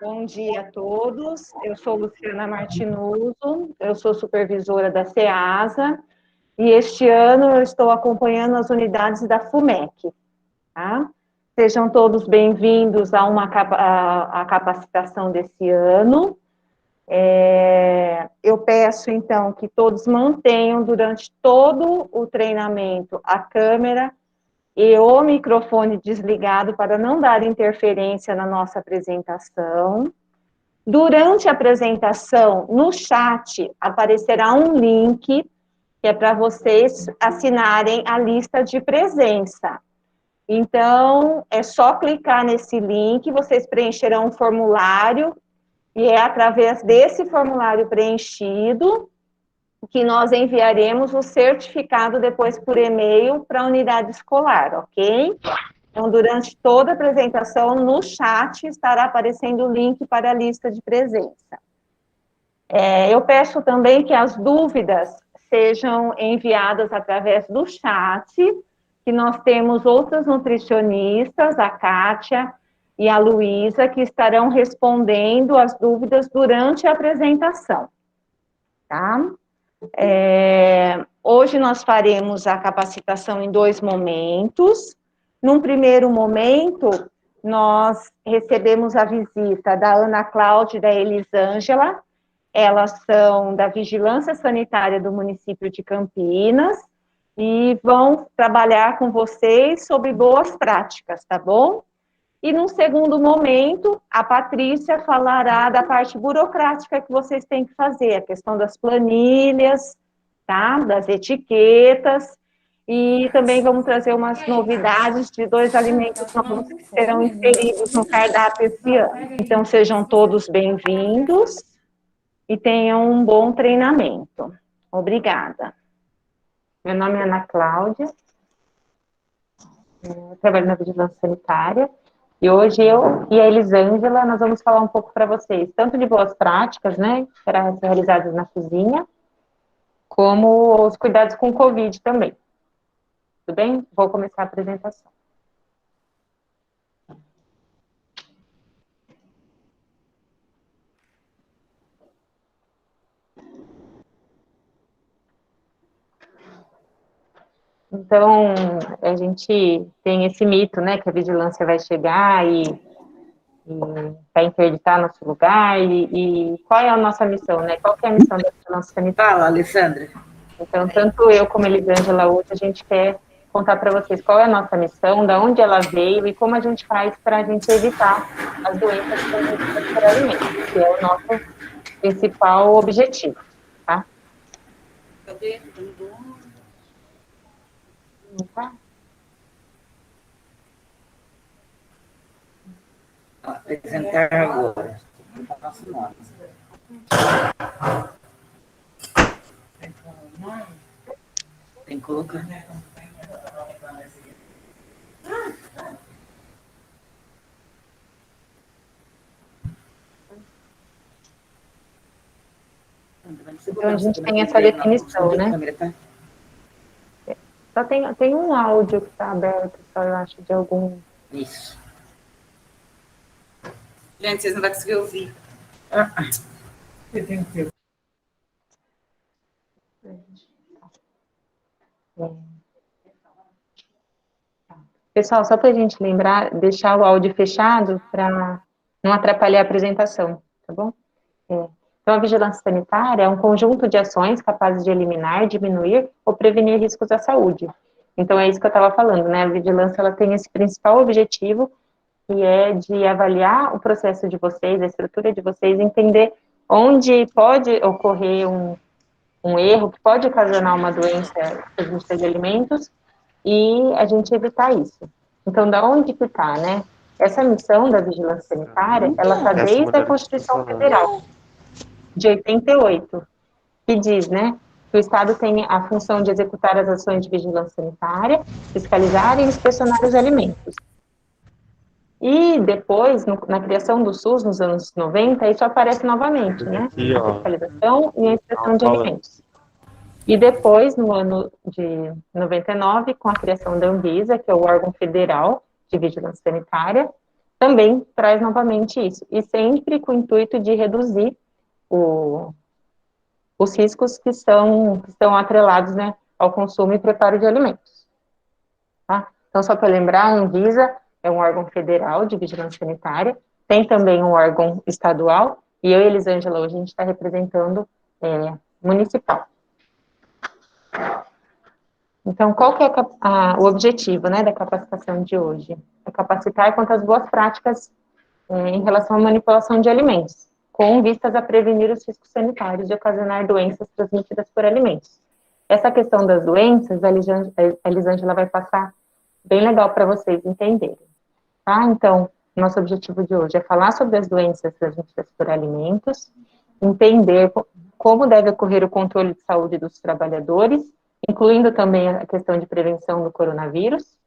Bom dia a todos. Eu sou Luciana Martinuso, eu sou supervisora da SEASA e este ano eu estou acompanhando as unidades da FUMEC. Tá? Sejam todos bem-vindos a capacitação desse ano. Eu peço, então, que todos mantenham durante todo o treinamento a câmera e o microfone desligado para não dar interferência na nossa apresentação. Durante a apresentação, no chat, aparecerá um link que é para vocês assinarem a lista de presença. Então, é só clicar nesse link, vocês preencherão um formulário, e é através desse formulário preenchido que nós enviaremos o certificado depois por e-mail para a unidade escolar, ok? Então, durante toda a apresentação, no chat estará aparecendo o link para a lista de presença. Eu peço também que as dúvidas sejam enviadas através do chat, que nós temos outras nutricionistas, a Kátia e a Luísa, que estarão respondendo as dúvidas durante a apresentação, tá? Hoje nós faremos a capacitação em 2 momentos. Num primeiro momento, nós recebemos a visita da Ana Cláudia e da Elisângela. Elas são da Vigilância Sanitária do município de Campinas e vão trabalhar com vocês sobre boas práticas, tá bom? E num segundo momento, a Patrícia falará da parte burocrática que vocês têm que fazer, a questão das planilhas, tá? Das etiquetas, e também vamos trazer umas novidades de 2 alimentos novos que serão inseridos no cardápio esse ano. Então, sejam todos bem-vindos e tenham um bom treinamento. Obrigada. Meu nome é Ana Cláudia, eu trabalho na Vigilância Sanitária, e hoje eu e a Elisângela, nós vamos falar um pouco para vocês, tanto de boas práticas, né, que serão realizadas na cozinha, como os cuidados com o Covid também. Tudo bem? Vou começar a apresentação. Então, a gente tem esse mito, né, que a vigilância vai chegar e vai interditar nosso lugar, e qual é a nossa missão, né? Qual que é a missão da vigilância sanitária? Fala, Alessandra. Então, tanto eu como a Elisângela hoje, a gente quer contar para vocês qual é a nossa missão, da onde ela veio e como a gente faz para a gente evitar as doenças transmitidas por alimentos, que é o nosso principal objetivo, tá? Cadê? Tá? Apresentar agora. Tem que colocar. Então, a gente tem essa definição, né? Só tem um áudio que está aberto, só eu acho, de algum... Isso. Gente, vocês não vão conseguir ouvir. Eu tenho que ter. Pessoal, só para a gente lembrar, deixar o áudio fechado para não atrapalhar a apresentação, tá bom? Então, a vigilância sanitária é um conjunto de ações capazes de eliminar, diminuir ou prevenir riscos à saúde. Então, é isso que eu estava falando, né? A vigilância, ela tem esse principal objetivo, que é de avaliar o processo de vocês, a estrutura de vocês, entender onde pode ocorrer um erro, que pode ocasionar uma doença transmitida de alimentos, e a gente evitar isso. Então, da onde que está, né? Essa missão da vigilância sanitária, ela está desde a Constituição Federal, de 88, que diz, né, que o Estado tem a função de executar as ações de vigilância sanitária, fiscalizar e inspecionar os alimentos. E depois, na criação do SUS, nos anos 90, isso aparece novamente, né, a fiscalização e a inspeção de alimentos. E depois, no ano de 99, com a criação da Anvisa, que é o órgão federal de vigilância sanitária, também traz novamente isso, e sempre com o intuito de reduzir os riscos que estão atrelados, né, ao consumo e preparo de alimentos. Tá? Então, só para lembrar, a Anvisa é um órgão federal de vigilância sanitária, tem também um órgão estadual, e eu e Elisângela hoje a gente está representando municipal. Então, qual que é o objetivo, né, da capacitação de hoje? É capacitar quanto às boas práticas em relação à manipulação de alimentos, com vistas a prevenir os riscos sanitários de ocasionar doenças transmitidas por alimentos. Essa questão das doenças, a Elisângela vai passar bem legal para vocês entenderem. Tá? Então, nosso objetivo de hoje é falar sobre as doenças transmitidas por alimentos, entender como deve ocorrer o controle de saúde dos trabalhadores, incluindo também a questão de prevenção do coronavírus.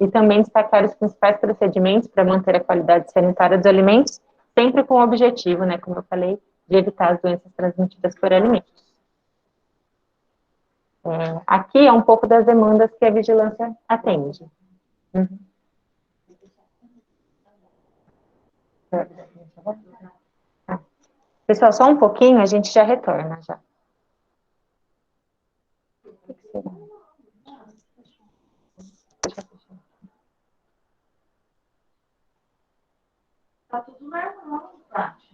E também destacar os principais procedimentos para manter a qualidade sanitária dos alimentos, sempre com o objetivo, né, como eu falei, de evitar as doenças transmitidas por alimentos. Aqui é um pouco das demandas que a vigilância atende. Uhum. Pessoal, só um pouquinho, a gente já retorna, já. Tá tudo normal, Tati.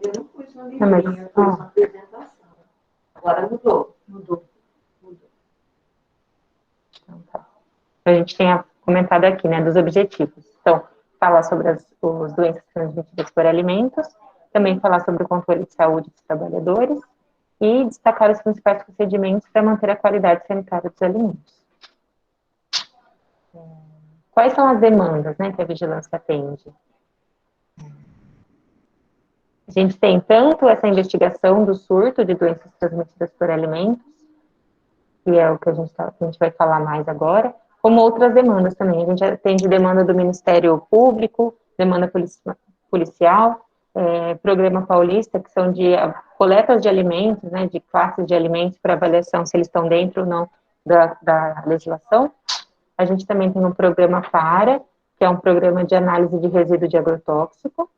Eu não pus no livrinho, eu fiz uma apresentação. Agora mudou. Então, tá. A gente tinha comentado aqui, né, dos objetivos. Então, falar sobre as doenças transmitidas por alimentos, também falar sobre o controle de saúde dos trabalhadores e destacar os principais procedimentos para manter a qualidade sanitária dos alimentos. Quais são as demandas, né, que a vigilância atende? A gente tem tanto essa investigação do surto de doenças transmitidas por alimentos, que é o que a gente vai falar mais agora, como outras demandas também. A gente atende demanda do Ministério Público, demanda policial, Programa Paulista, que são de coletas de alimentos, né, de classes de alimentos para avaliação se eles estão dentro ou não da legislação. A gente também tem um programa PARA, que é um programa de análise de resíduo de agrotóxico,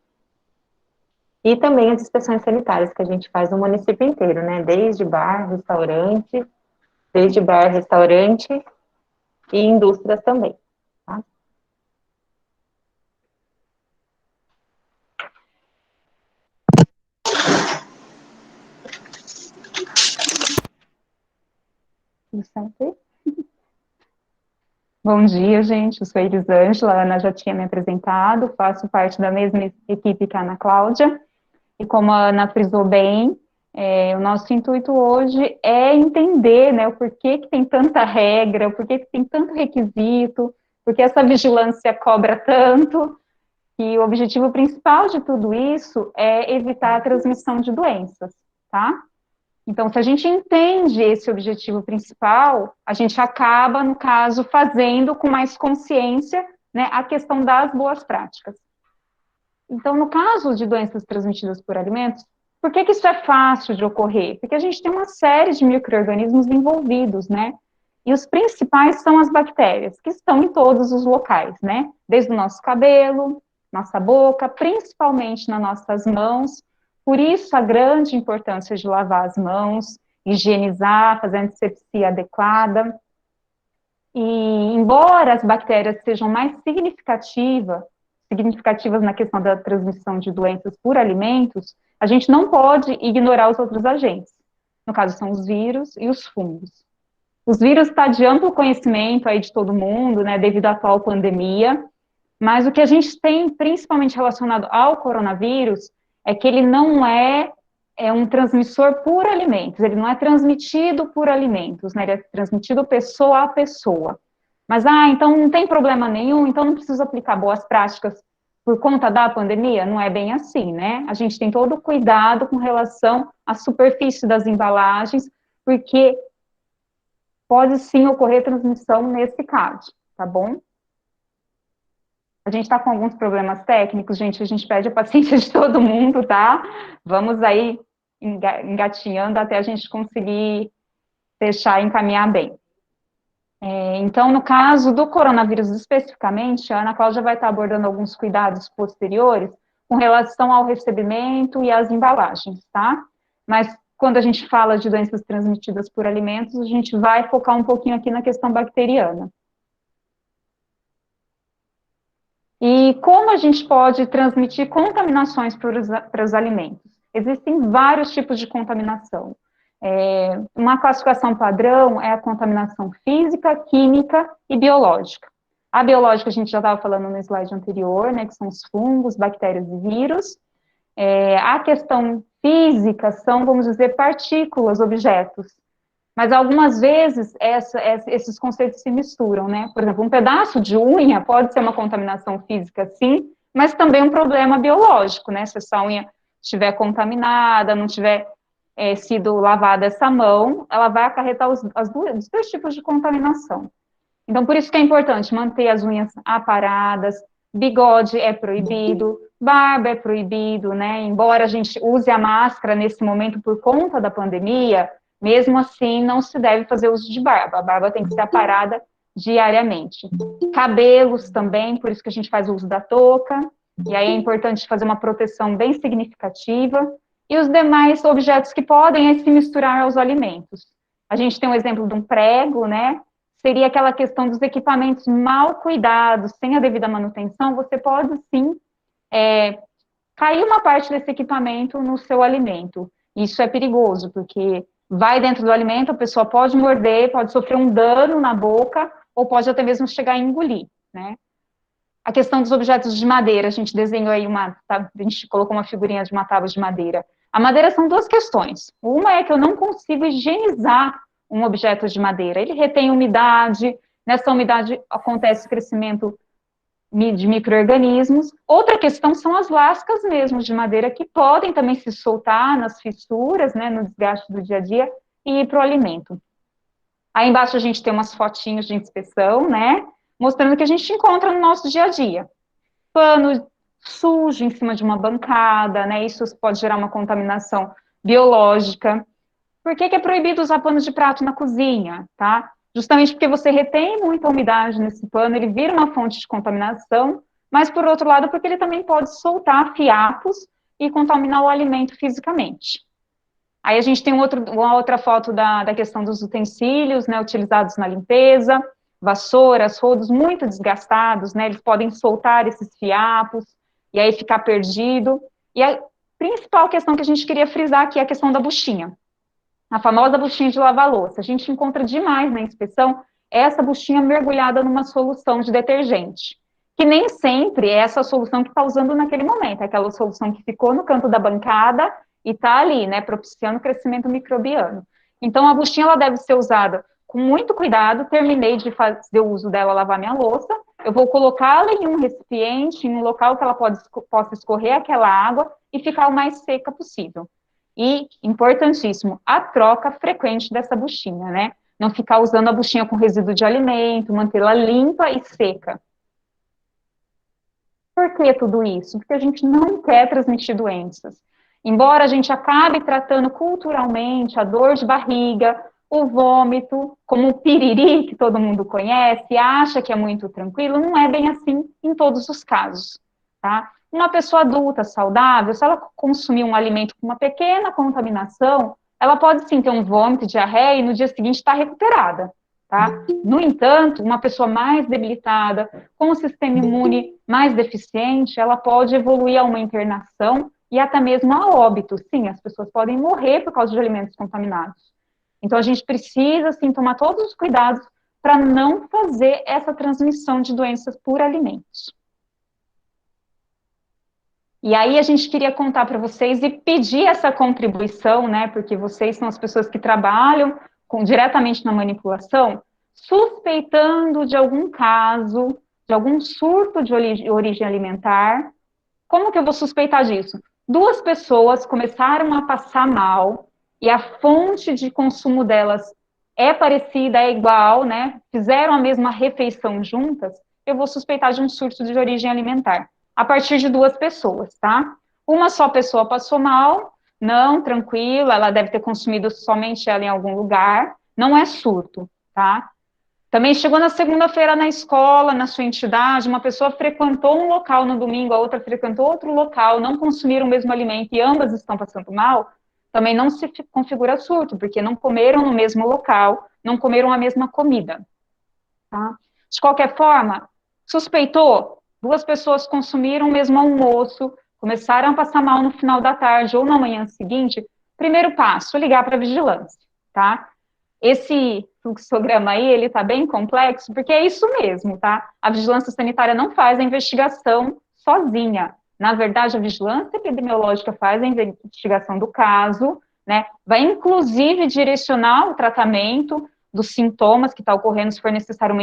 e também as inspeções sanitárias que a gente faz no município inteiro, né, desde bar, restaurante e indústrias também. Tá? Bom dia, gente. Eu sou a Elisângela, a Ana já tinha me apresentado, faço parte da mesma equipe que a Ana Cláudia, e como a Ana frisou bem, o nosso intuito hoje é entender, né, o porquê que tem tanta regra, o porquê que tem tanto requisito, porque essa vigilância cobra tanto, e o objetivo principal de tudo isso é evitar a transmissão de doenças, tá? Então, se a gente entende esse objetivo principal, a gente acaba, no caso, fazendo com mais consciência, né, a questão das boas práticas. Então, no caso de doenças transmitidas por alimentos, por que isso é fácil de ocorrer? Porque a gente tem uma série de micro-organismos envolvidos, né? E os principais são as bactérias, que estão em todos os locais, né? Desde o nosso cabelo, nossa boca, principalmente nas nossas mãos. Por isso, a grande importância de lavar as mãos, higienizar, fazer a antisepsia adequada. E, embora as bactérias sejam mais significativas significativas na questão da transmissão de doenças por alimentos, a gente não pode ignorar os outros agentes. No caso, são os vírus e os fungos. Os vírus está de amplo conhecimento aí de todo mundo, né, devido à atual pandemia, mas o que a gente tem, principalmente relacionado ao coronavírus, é que ele não é um transmissor por alimentos, ele não é transmitido por alimentos, né, ele é transmitido pessoa a pessoa. Mas, então não tem problema nenhum, então não preciso aplicar boas práticas por conta da pandemia? Não é bem assim, né? A gente tem todo o cuidado com relação à superfície das embalagens, porque pode sim ocorrer transmissão nesse caso, tá bom? A gente está com alguns problemas técnicos, gente, a gente pede a paciência de todo mundo, tá? Vamos aí engatinhando até a gente conseguir deixar e encaminhar bem. Então, no caso do coronavírus especificamente, a Ana Cláudia vai estar abordando alguns cuidados posteriores com relação ao recebimento e às embalagens, tá? Mas quando a gente fala de doenças transmitidas por alimentos, a gente vai focar um pouquinho aqui na questão bacteriana. E como a gente pode transmitir contaminações para os alimentos? Existem vários tipos de contaminação. Uma classificação padrão é a contaminação física, química e biológica. A biológica a gente já estava falando no slide anterior, né, que são os fungos, bactérias e vírus. A questão física são, vamos dizer, partículas, objetos. Mas algumas vezes esses conceitos se misturam, né? Por exemplo, um pedaço de unha pode ser uma contaminação física, sim, mas também um problema biológico, né? Se essa unha estiver contaminada, não tiver sido lavada essa mão, ela vai acarretar os dois tipos de contaminação. Então, por isso que é importante manter as unhas aparadas, bigode é proibido, barba é proibido, né? Embora a gente use a máscara nesse momento por conta da pandemia, mesmo assim não se deve fazer uso de barba. A barba tem que ser aparada diariamente. Cabelos também, por isso que a gente faz o uso da touca, e aí é importante fazer uma proteção bem significativa. E os demais objetos que podem se misturar aos alimentos. A gente tem um exemplo de um prego, né? Seria aquela questão dos equipamentos mal cuidados, sem a devida manutenção, você pode sim cair uma parte desse equipamento no seu alimento. Isso é perigoso, porque vai dentro do alimento, a pessoa pode morder, pode sofrer um dano na boca, ou pode até mesmo chegar a engolir, né? A questão dos objetos de madeira, a gente desenhou aí a gente colocou uma figurinha de uma tábua de madeira. A madeira são duas questões. Uma é que eu não consigo higienizar um objeto de madeira. Ele retém umidade, nessa umidade acontece o crescimento de micro-organismos. Outra questão são as lascas mesmo de madeira, que podem também se soltar nas fissuras, né, no desgaste do dia a dia, e ir para o alimento. Aí embaixo a gente tem umas fotinhos de inspeção, né, mostrando que a gente encontra no nosso dia a dia. Pano sujo em cima de uma bancada, né, isso pode gerar uma contaminação biológica. Por que é proibido usar pano de prato na cozinha, tá? Justamente porque você retém muita umidade nesse pano, ele vira uma fonte de contaminação, mas por outro lado, porque ele também pode soltar fiapos e contaminar o alimento fisicamente. Aí a gente tem uma outra foto da questão dos utensílios, né, utilizados na limpeza, vassouras, rodos muito desgastados, né, eles podem soltar esses fiapos, e aí ficar perdido. E a principal questão que a gente queria frisar aqui é a questão da buchinha. A famosa buchinha de lavar louça. A gente encontra demais na inspeção essa buchinha mergulhada numa solução de detergente, que nem sempre é essa solução que está usando naquele momento, é aquela solução que ficou no canto da bancada e está ali, né, propiciando o crescimento microbiano. Então, a buchinha ela deve ser usada com muito cuidado. Terminei de fazer o uso dela, lavar minha louça, eu vou colocá-la em um recipiente, em um local que ela possa escorrer aquela água e ficar o mais seca possível. E, importantíssimo, a troca frequente dessa buchinha, né? Não ficar usando a buchinha com resíduo de alimento, mantê-la limpa e seca. Por que tudo isso? Porque a gente não quer transmitir doenças. Embora a gente acabe tratando culturalmente a dor de barriga, o vômito, como o piriri, que todo mundo conhece, acha que é muito tranquilo, não é bem assim em todos os casos, tá? Uma pessoa adulta, saudável, se ela consumir um alimento com uma pequena contaminação, ela pode sim ter um vômito, diarreia, e no dia seguinte estar recuperada. tá? No entanto, uma pessoa mais debilitada, com o sistema imune mais deficiente, ela pode evoluir a uma internação e até mesmo a óbito. Sim, as pessoas podem morrer por causa de alimentos contaminados. Então, a gente precisa, sim, tomar todos os cuidados para não fazer essa transmissão de doenças por alimentos. E aí a gente queria contar para vocês e pedir essa contribuição, né, porque vocês são as pessoas que trabalham diretamente na manipulação, suspeitando de algum caso, de algum surto de origem alimentar. Como que eu vou suspeitar disso? 2 pessoas começaram a passar mal e a fonte de consumo delas é parecida, é igual, né? Fizeram a mesma refeição juntas, eu vou suspeitar de um surto de origem alimentar. A partir de 2 pessoas, tá? Uma só pessoa passou mal, não, tranquila, ela deve ter consumido somente ela em algum lugar, não é surto, tá? Também chegou na segunda-feira na escola, na sua entidade, uma pessoa frequentou um local no domingo, a outra frequentou outro local, não consumiram o mesmo alimento e ambas estão passando mal, também não se configura surto, porque não comeram no mesmo local, não comeram a mesma comida. Tá? De qualquer forma, suspeitou, 2 pessoas consumiram o mesmo almoço, começaram a passar mal no final da tarde ou na manhã seguinte, primeiro passo, ligar para a vigilância, tá? Esse fluxograma aí, ele tá bem complexo, porque é isso mesmo, tá? A vigilância sanitária não faz a investigação sozinha. Na verdade, a vigilância epidemiológica faz a investigação do caso, né? Vai, inclusive, direcionar o tratamento dos sintomas que está ocorrendo, se for necessário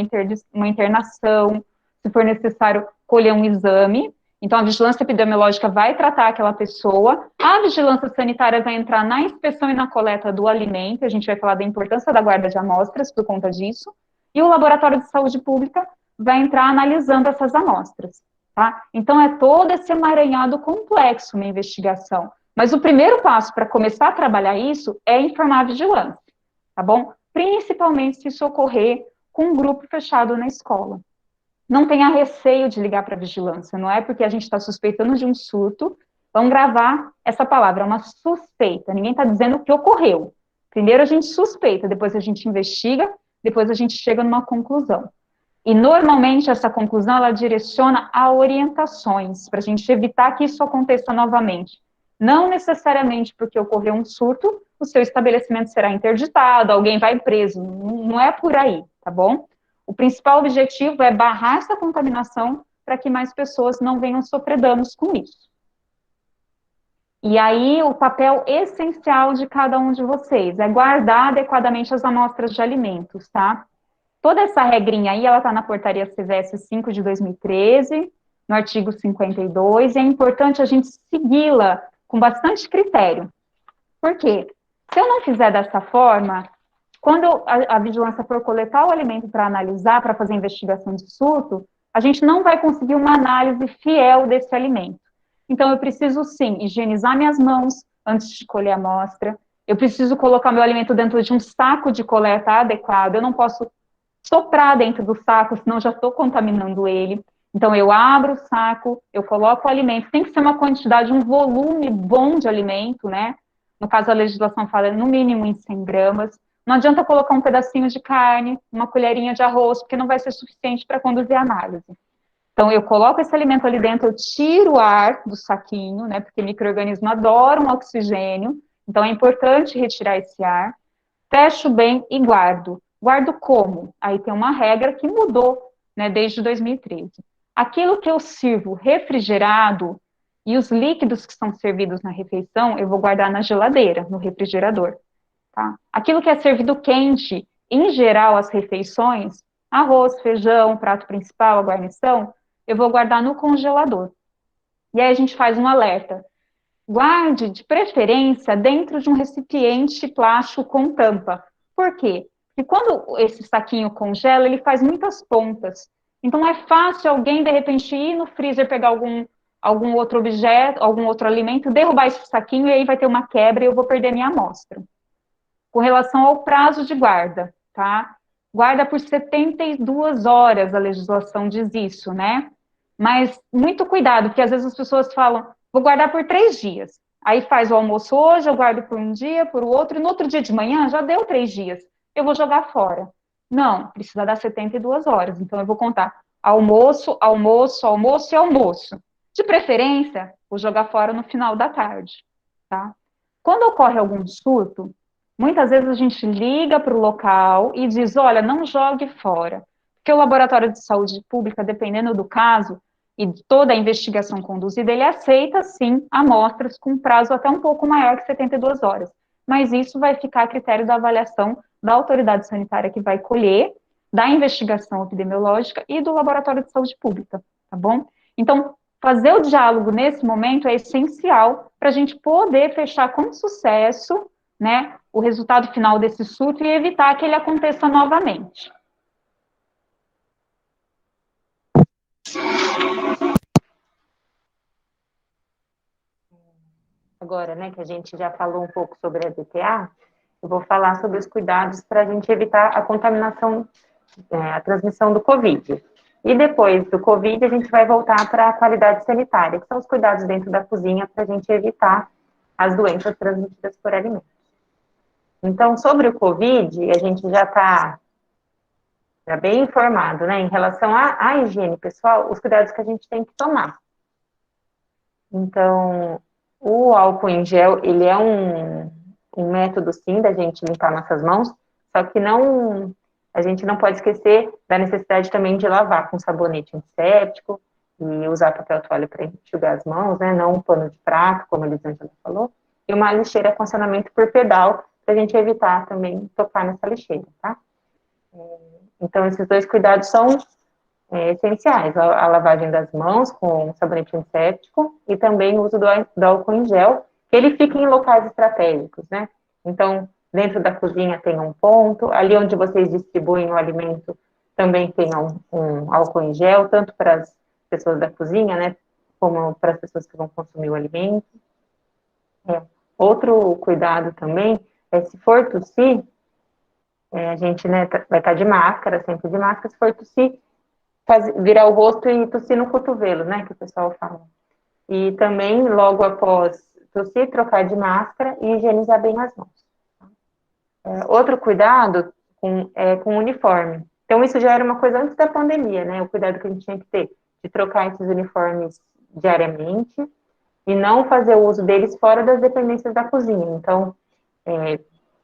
uma internação, se for necessário colher um exame. Então, a vigilância epidemiológica vai tratar aquela pessoa, a vigilância sanitária vai entrar na inspeção e na coleta do alimento, a gente vai falar da importância da guarda de amostras por conta disso, e o laboratório de saúde pública vai entrar analisando essas amostras, tá? Então, é todo esse emaranhado complexo uma investigação. Mas o primeiro passo para começar a trabalhar isso é informar a vigilância, tá bom? Principalmente se isso ocorrer com um grupo fechado na escola. Não tenha receio de ligar para a vigilância, não é porque a gente está suspeitando de um surto, vamos gravar essa palavra, é uma suspeita, ninguém está dizendo o que ocorreu. Primeiro a gente suspeita, depois a gente investiga, depois a gente chega numa conclusão. E normalmente essa conclusão, ela direciona a orientações, para a gente evitar que isso aconteça novamente. Não necessariamente porque ocorreu um surto, o seu estabelecimento será interditado, alguém vai preso, não é por aí, tá bom? O principal objetivo é barrar essa contaminação para que mais pessoas não venham sofrer danos com isso. E aí, o papel essencial de cada um de vocês é guardar adequadamente as amostras de alimentos, tá? Toda essa regrinha aí, ela está na portaria CVS 5 de 2013, no artigo 52, e é importante a gente segui-la com bastante critério. Por quê? Se eu não fizer dessa forma, quando a vigilância for coletar o alimento para analisar, para fazer investigação de surto, a gente não vai conseguir uma análise fiel desse alimento. Então, eu preciso, sim, higienizar minhas mãos antes de colher a amostra, eu preciso colocar meu alimento dentro de um saco de coleta adequado, eu não posso soprar dentro do saco, senão já estou contaminando ele. Então, eu abro o saco, eu coloco o alimento, tem que ser uma quantidade, um volume bom de alimento, né? No caso, a legislação fala no mínimo em 100 gramas. Não adianta colocar um pedacinho de carne, uma colherinha de arroz, porque não vai ser suficiente para conduzir a análise. Então, eu coloco esse alimento ali dentro, eu tiro o ar do saquinho, né? Porque micro-organismos adoram oxigênio, então é importante retirar esse ar. Fecho bem e guardo. Guardo como? Aí tem uma regra que mudou, né, desde 2013. Aquilo que eu sirvo refrigerado e os líquidos que são servidos na refeição, eu vou guardar na geladeira, no refrigerador. Tá? Aquilo que é servido quente, em geral, as refeições, arroz, feijão, prato principal, a guarnição, eu vou guardar no congelador. E aí a gente faz um alerta. Guarde, de preferência, dentro de um recipiente plástico com tampa. Por quê? Porque quando esse saquinho congela, ele faz muitas pontas. Então, é fácil alguém, de repente, ir no freezer, pegar algum outro objeto, algum outro alimento, derrubar esse saquinho, e aí vai ter uma quebra e eu vou perder minha amostra. Com relação ao prazo de guarda, tá? Guarda por 72 horas, a legislação diz isso, né? Mas muito cuidado, porque às vezes as pessoas falam, vou guardar por 3 dias. Aí faz o almoço hoje, eu guardo por um dia, por outro, e no outro dia de manhã já deu 3 dias. Eu vou jogar fora. Não, precisa dar 72 horas. Então, eu vou contar almoço, almoço, almoço e almoço. De preferência, vou jogar fora no final da tarde, tá? Quando ocorre algum surto, muitas vezes a gente liga para o local e diz, olha, não jogue fora. Porque o laboratório de saúde pública, dependendo do caso e de toda a investigação conduzida, ele aceita, sim, amostras com prazo até um pouco maior que 72 horas. Mas isso vai ficar a critério da avaliação da autoridade sanitária que vai colher, da investigação epidemiológica e do laboratório de saúde pública, tá bom? Então, fazer o diálogo nesse momento é essencial para a gente poder fechar com sucesso, né, o resultado final desse surto e evitar que ele aconteça novamente. Agora, né, que a gente já falou um pouco sobre a DTA, eu vou falar sobre os cuidados para a gente evitar a contaminação, a transmissão do Covid. E depois do Covid, a gente vai voltar para a qualidade sanitária, que são os cuidados dentro da cozinha para a gente evitar as doenças transmitidas por alimentos. Então, sobre o Covid, a gente já está bem informado, né, em relação à higiene pessoal, os cuidados que a gente tem que tomar. Então, o álcool em gel, ele é um método, sim, da gente limpar nossas mãos, só que a gente não pode esquecer da necessidade também de lavar com sabonete antisséptico e usar papel toalha para enxugar as mãos, né, não um pano de prato, como a Elisângela falou, e uma lixeira com acionamento por pedal, para a gente evitar também tocar nessa lixeira, tá? Então, esses dois cuidados são essenciais, a lavagem das mãos com sabonete antisséptico e também o uso do álcool em gel, que ele fica em locais estratégicos, né? Então, dentro da cozinha tem um ponto, ali onde vocês distribuem o alimento também tem um álcool em gel, tanto para as pessoas da cozinha, né, como para as pessoas que vão consumir o alimento. Outro cuidado também é se for tossir, a gente, né, vai estar de máscara, sempre de máscara, se for tossir, virar o rosto e tossir no cotovelo, né, que o pessoal fala. E também, logo após tossir, trocar de máscara e higienizar bem as mãos. Outro cuidado com o uniforme. Então, isso já era uma coisa antes da pandemia, né, o cuidado que a gente tinha que ter de trocar esses uniformes diariamente e não fazer o uso deles fora das dependências da cozinha. Então,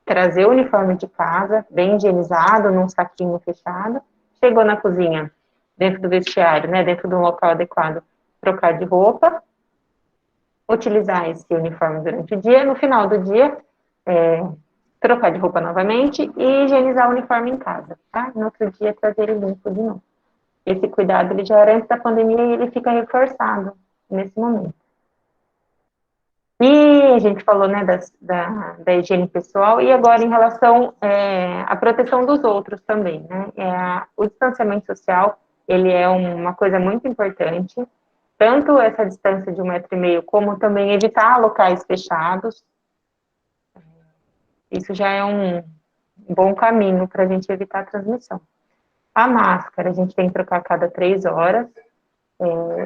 trazer o uniforme de casa, bem higienizado, num saquinho fechado, chegou na cozinha, dentro do vestiário, né, dentro de um local adequado, trocar de roupa, utilizar esse uniforme durante o dia, no final do dia, trocar de roupa novamente e higienizar o uniforme em casa, tá? No outro dia, trazer ele limpo de novo. Esse cuidado, ele já era antes da pandemia e ele fica reforçado nesse momento. E a gente falou, né, da higiene pessoal, e agora em relação à proteção dos outros também, né? O distanciamento social, ele é uma coisa muito importante, tanto essa distância de 1,5 m, como também evitar locais fechados. Isso já é um bom caminho para a gente evitar a transmissão. A máscara, a gente tem que trocar a cada 3 horas,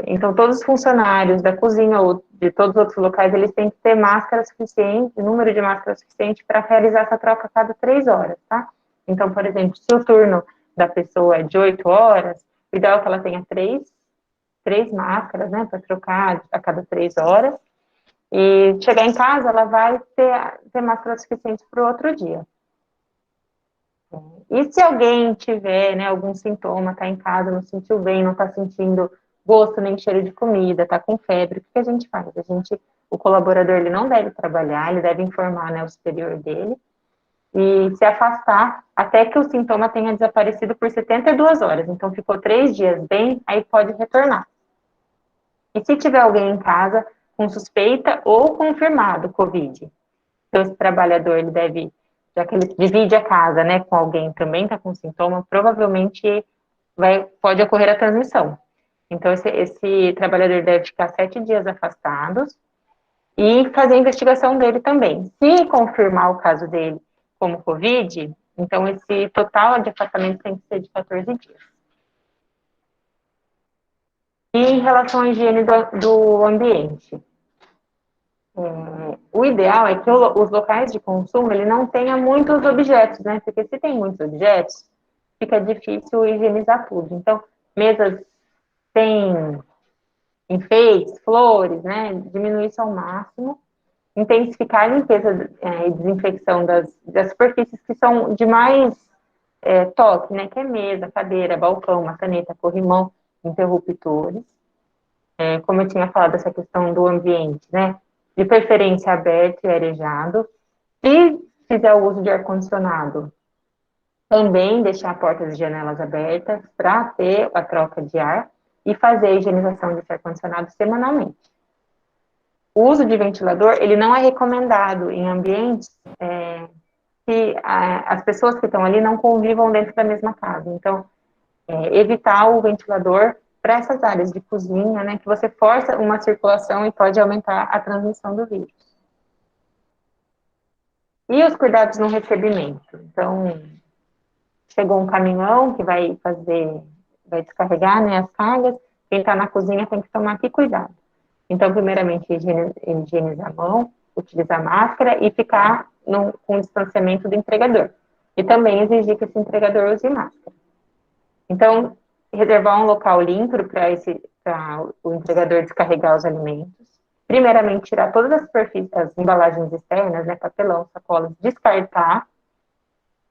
então, todos os funcionários da cozinha ou de todos os outros locais, eles têm que ter máscara suficiente, número de máscaras suficiente para realizar essa troca a cada 3 horas, tá? Então, por exemplo, se o turno da pessoa é de 8 horas, o ideal é que ela tenha três máscaras, né, para trocar a cada 3 horas, e chegar em casa, ela vai ter máscara suficiente para o outro dia. E se alguém tiver, né, algum sintoma, está em casa, não sentiu bem, não está sentindo gosto nem cheiro de comida, está com febre, o que a gente faz? O colaborador, ele não deve trabalhar, ele deve informar, né, o superior dele e se afastar até que o sintoma tenha desaparecido por 72 horas. Então, ficou 3 dias bem, aí pode retornar. E se tiver alguém em casa com suspeita ou confirmado COVID, então esse trabalhador, ele deve, já que ele divide a casa, né, com alguém que também está com sintoma, provavelmente pode ocorrer a transmissão. Então, esse trabalhador deve ficar 7 dias afastados e fazer a investigação dele também. Se confirmar o caso dele como COVID, então esse total de afastamento tem que ser de 14 dias. E em relação à higiene do ambiente, o ideal é que os locais de consumo, ele não tenha muitos objetos, né? Porque se tem muitos objetos, fica difícil higienizar tudo. Então, mesas sem enfeites, flores, né, diminuir isso ao máximo, intensificar a limpeza e desinfecção das superfícies que são de mais toque, né, que é mesa, cadeira, balcão, maçaneta, corrimão, interruptores. Como eu tinha falado, essa questão do ambiente, né, de preferência aberto e arejado. Se fizer o uso de ar-condicionado, também deixar portas e janelas abertas para ter a troca de ar e fazer a higienização desse ar-condicionado semanalmente. O uso de ventilador, ele não é recomendado em ambientes que as pessoas que estão ali não convivam dentro da mesma casa. Então, evitar o ventilador para essas áreas de cozinha, né, que você força uma circulação e pode aumentar a transmissão do vírus. E os cuidados no recebimento. Então, chegou um caminhão que vai descarregar, né, as cargas, quem está na cozinha tem que tomar aqui cuidado. Então, primeiramente, higienizar a mão, utilizar máscara e ficar com o distanciamento do entregador. E também exigir que esse entregador use máscara. Então, reservar um local limpo para o entregador descarregar os alimentos. Primeiramente, tirar todas as embalagens externas, né, papelão, sacolas, descartar.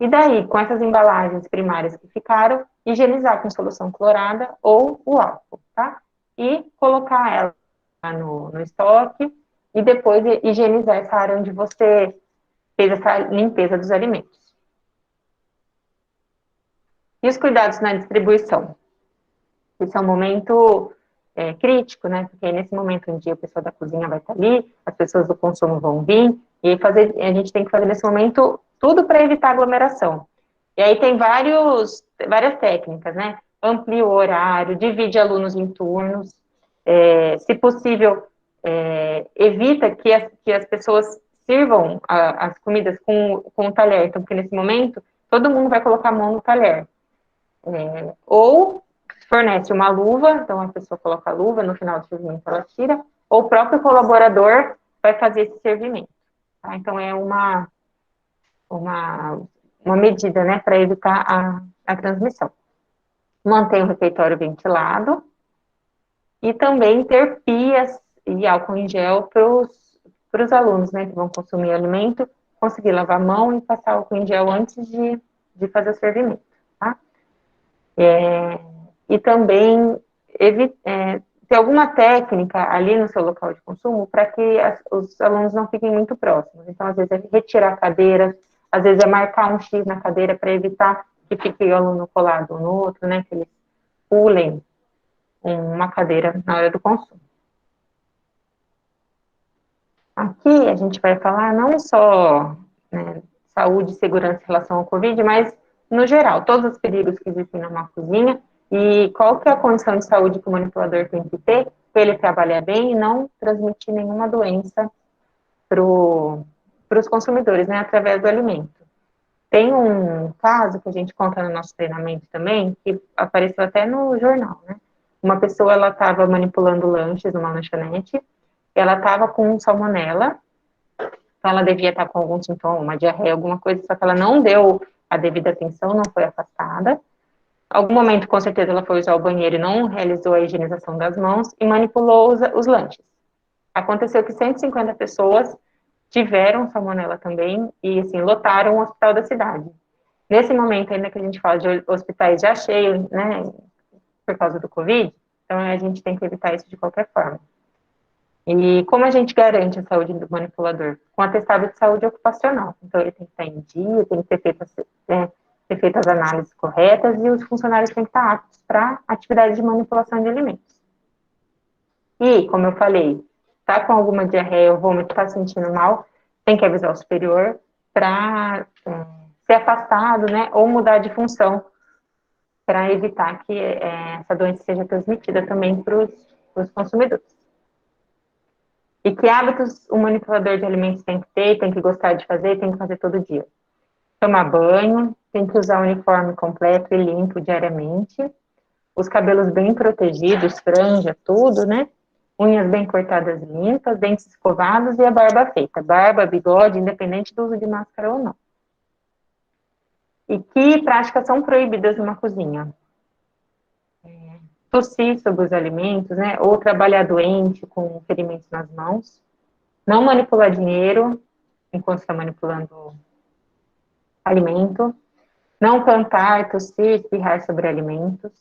E daí, com essas embalagens primárias que ficaram, higienizar com solução clorada ou o álcool, tá? E colocar ela no estoque e depois higienizar essa área onde você fez essa limpeza dos alimentos. E os cuidados na distribuição? Esse é um momento crítico, né? Porque nesse momento em dia a pessoa da cozinha vai estar ali, as pessoas do consumo vão vir, e a gente tem que fazer nesse momento tudo para evitar aglomeração. E aí tem várias técnicas, né? Amplia o horário, divide alunos em turnos, se possível, evita que as pessoas sirvam as comidas com o talher, então, porque nesse momento todo mundo vai colocar a mão no talher. Ou fornece uma luva, então a pessoa coloca a luva, no final do servimento ela tira, ou o próprio colaborador vai fazer esse servimento. Tá? Então, é uma medida, né, para evitar a transmissão. Manter o refeitório ventilado e também ter pias e álcool em gel para os alunos, né, que vão consumir alimento, conseguir lavar a mão e passar álcool em gel antes de fazer o servimento, tá? E também ter alguma técnica ali no seu local de consumo para que os alunos não fiquem muito próximos. Então, às vezes, é retirar cadeiras, às vezes é marcar um X na cadeira para evitar que fique o aluno colado um no outro, né, que eles pulem uma cadeira na hora do consumo. Aqui a gente vai falar não só, né, saúde e segurança em relação ao Covid, mas no geral, todos os perigos que existem numa cozinha e qual que é a condição de saúde que o manipulador tem que ter para ele trabalhar bem e não transmitir nenhuma doença para os consumidores, né, através do alimento. Tem um caso que a gente conta no nosso treinamento também, que apareceu até no jornal, né? Uma pessoa, ela estava manipulando lanches numa lanchonete, ela estava com salmonela, então ela devia estar com algum sintoma, uma diarreia, alguma coisa, só que ela não deu a devida atenção, não foi afastada. Algum momento, com certeza, ela foi usar o banheiro e não realizou a higienização das mãos e manipulou os lanches. Aconteceu que 150 pessoas tiveram salmonela também e, assim, lotaram o hospital da cidade. Nesse momento, ainda que a gente fala de hospitais já cheios, né, por causa do Covid, então a gente tem que evitar isso de qualquer forma. E como a gente garante a saúde do manipulador? Com atestado de saúde ocupacional. Então, ele tem que estar em dia, tem que ter feitas as análises corretas e os funcionários têm que estar aptos para atividade de manipulação de alimentos. E, como eu falei, está com alguma diarreia ou vômito, está sentindo mal, tem que avisar o superior para ser afastado, né, ou mudar de função para evitar que essa doença seja transmitida também para os consumidores. E que hábitos o manipulador de alimentos tem que ter, tem que gostar de fazer, tem que fazer todo dia? Tomar banho, tem que usar o uniforme completo e limpo diariamente, os cabelos bem protegidos, franja, tudo, né? Unhas bem cortadas e limpas, dentes escovados e a barba feita. Barba, bigode, independente do uso de máscara ou não. E que práticas são proibidas numa cozinha? Tossir sobre os alimentos, né? Ou trabalhar doente com ferimentos nas mãos. Não manipular dinheiro enquanto está manipulando alimento. Não cantar, tossir, espirrar sobre alimentos.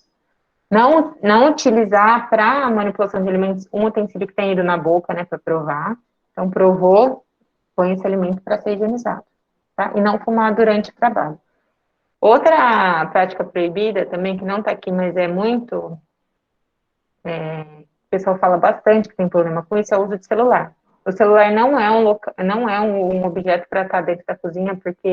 Não utilizar para manipulação de alimentos um utensílio que tenha ido na boca, né, para provar. Então, provou, põe esse alimento para ser higienizado, tá? E não fumar durante o trabalho. Outra prática proibida também, que não está aqui, mas é muito, o pessoal fala bastante que tem problema com isso, é o uso de celular. O celular não é um objeto para estar dentro da cozinha, porque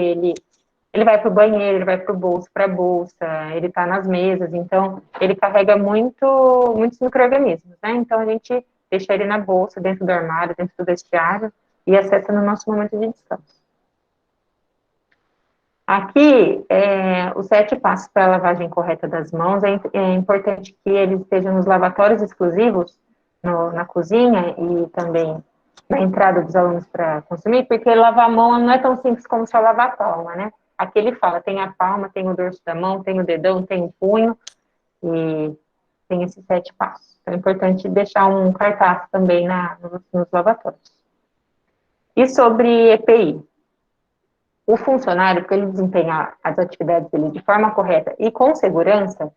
ele vai para o banheiro, ele vai para o bolso, para a bolsa, ele está nas mesas, então ele carrega muitos micro-organismos, né? Então a gente deixa ele na bolsa, dentro do armário, dentro do vestiário e acessa no nosso momento de descanso. Aqui, os 7 passos para a lavagem correta das mãos, é importante que eles estejam nos lavatórios exclusivos, na cozinha e também na entrada dos alunos para consumir, porque lavar a mão não é tão simples como só lavar a palma, né? Aqui ele fala, tem a palma, tem o dorso da mão, tem o dedão, tem o punho, e tem esses 7 passos. Então é importante deixar um cartaz também nos lavatórios. E sobre EPI? O funcionário, para ele desempenhar as atividades dele de forma correta e com segurança,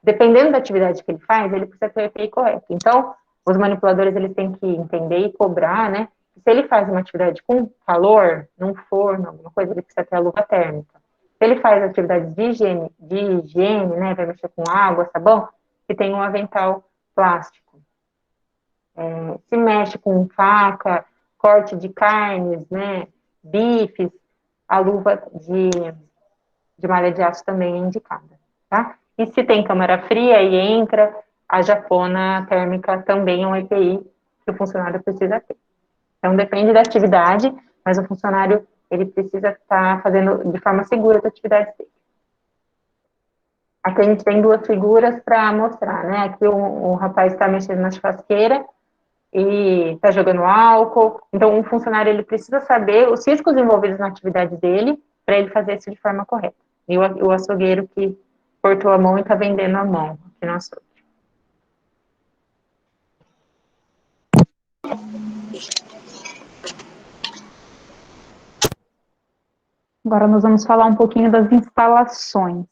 dependendo da atividade que ele faz, ele precisa ter o EPI correto. Então, os manipuladores, eles têm que entender e cobrar, né? Se ele faz uma atividade com calor, num forno, alguma coisa, ele precisa ter a luva térmica. Se ele faz atividades de higiene, né? Vai mexer com água, sabão, que tem um avental plástico. Se mexe com faca, corte de carnes, né? Bifes, a luva de malha de aço também é indicada, tá? E se tem câmara fria e entra, a japona térmica também é um EPI que o funcionário precisa ter. Então, depende da atividade, mas o funcionário, ele precisa estar fazendo de forma segura as atividades dele. Aqui a gente tem 2 figuras para mostrar, né? Aqui o rapaz está mexendo na churrasqueira e está jogando álcool. Então, o funcionário, ele precisa saber os riscos envolvidos na atividade dele para ele fazer isso de forma correta. E o açougueiro que cortou a mão e está vendendo a mão aqui no açougue. Agora nós vamos falar um pouquinho das instalações.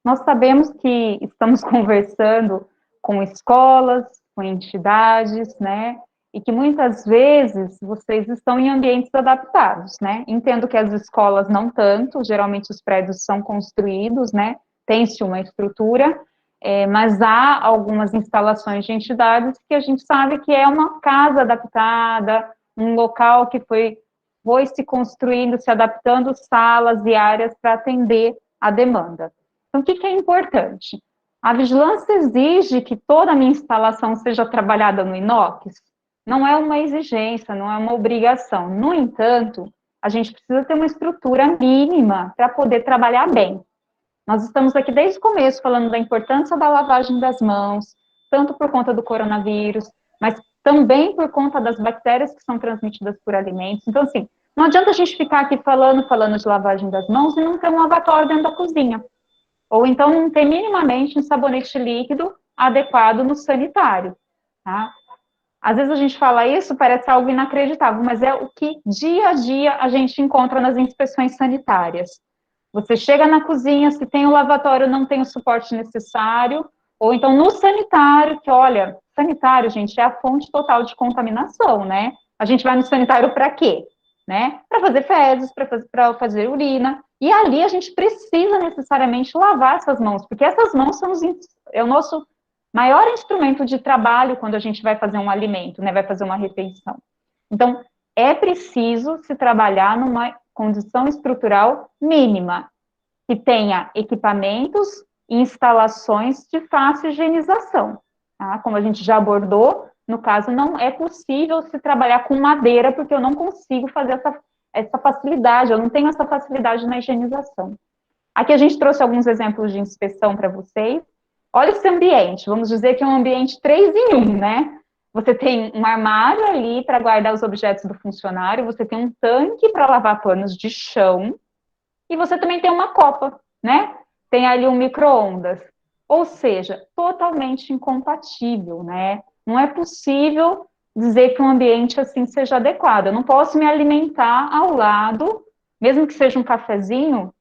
Nós sabemos que estamos conversando com escolas, com entidades, né? E que muitas vezes vocês estão em ambientes adaptados, né? Entendo que as escolas não tanto, geralmente os prédios são construídos, né? Tem-se uma estrutura, mas há algumas instalações de entidades que a gente sabe que é uma casa adaptada, um local que foi se construindo, se adaptando salas e áreas para atender a demanda. Então, o que é importante? A vigilância exige que toda a minha instalação seja trabalhada no inox? Não é uma exigência, não é uma obrigação. No entanto, a gente precisa ter uma estrutura mínima para poder trabalhar bem. Nós estamos aqui desde o começo falando da importância da lavagem das mãos, tanto por conta do coronavírus, mas também por conta das bactérias que são transmitidas por alimentos. Então, assim, não adianta a gente ficar aqui falando de lavagem das mãos e não ter um lavatório dentro da cozinha. Ou então não ter minimamente um sabonete líquido adequado no sanitário, tá? Às vezes a gente fala isso, parece algo inacreditável, mas é o que dia a dia a gente encontra nas inspeções sanitárias. Você chega na cozinha, se tem o lavatório, não tem o suporte necessário, ou então no sanitário, que olha, sanitário, gente, é a fonte total de contaminação, né? A gente vai no sanitário para quê? Né? Para fazer fezes, para fazer urina, e ali a gente precisa necessariamente lavar essas mãos, porque essas mãos são o nosso maior instrumento de trabalho quando a gente vai fazer um alimento, né? Vai fazer uma refeição. Então, é preciso se trabalhar numa condição estrutural mínima, que tenha equipamentos e instalações de fácil higienização. Tá? Como a gente já abordou, no caso, não é possível se trabalhar com madeira, porque eu não consigo fazer essa facilidade, eu não tenho essa facilidade na higienização. Aqui a gente trouxe alguns exemplos de inspeção para vocês. Olha esse ambiente, vamos dizer que é um ambiente 3 em 1, né? Você tem um armário ali para guardar os objetos do funcionário, você tem um tanque para lavar panos de chão, e você também tem uma copa, né? Tem ali um micro-ondas. Ou seja, totalmente incompatível, né? Não é possível dizer que um ambiente assim seja adequado. Eu não posso me alimentar ao lado, mesmo que seja um cafezinho,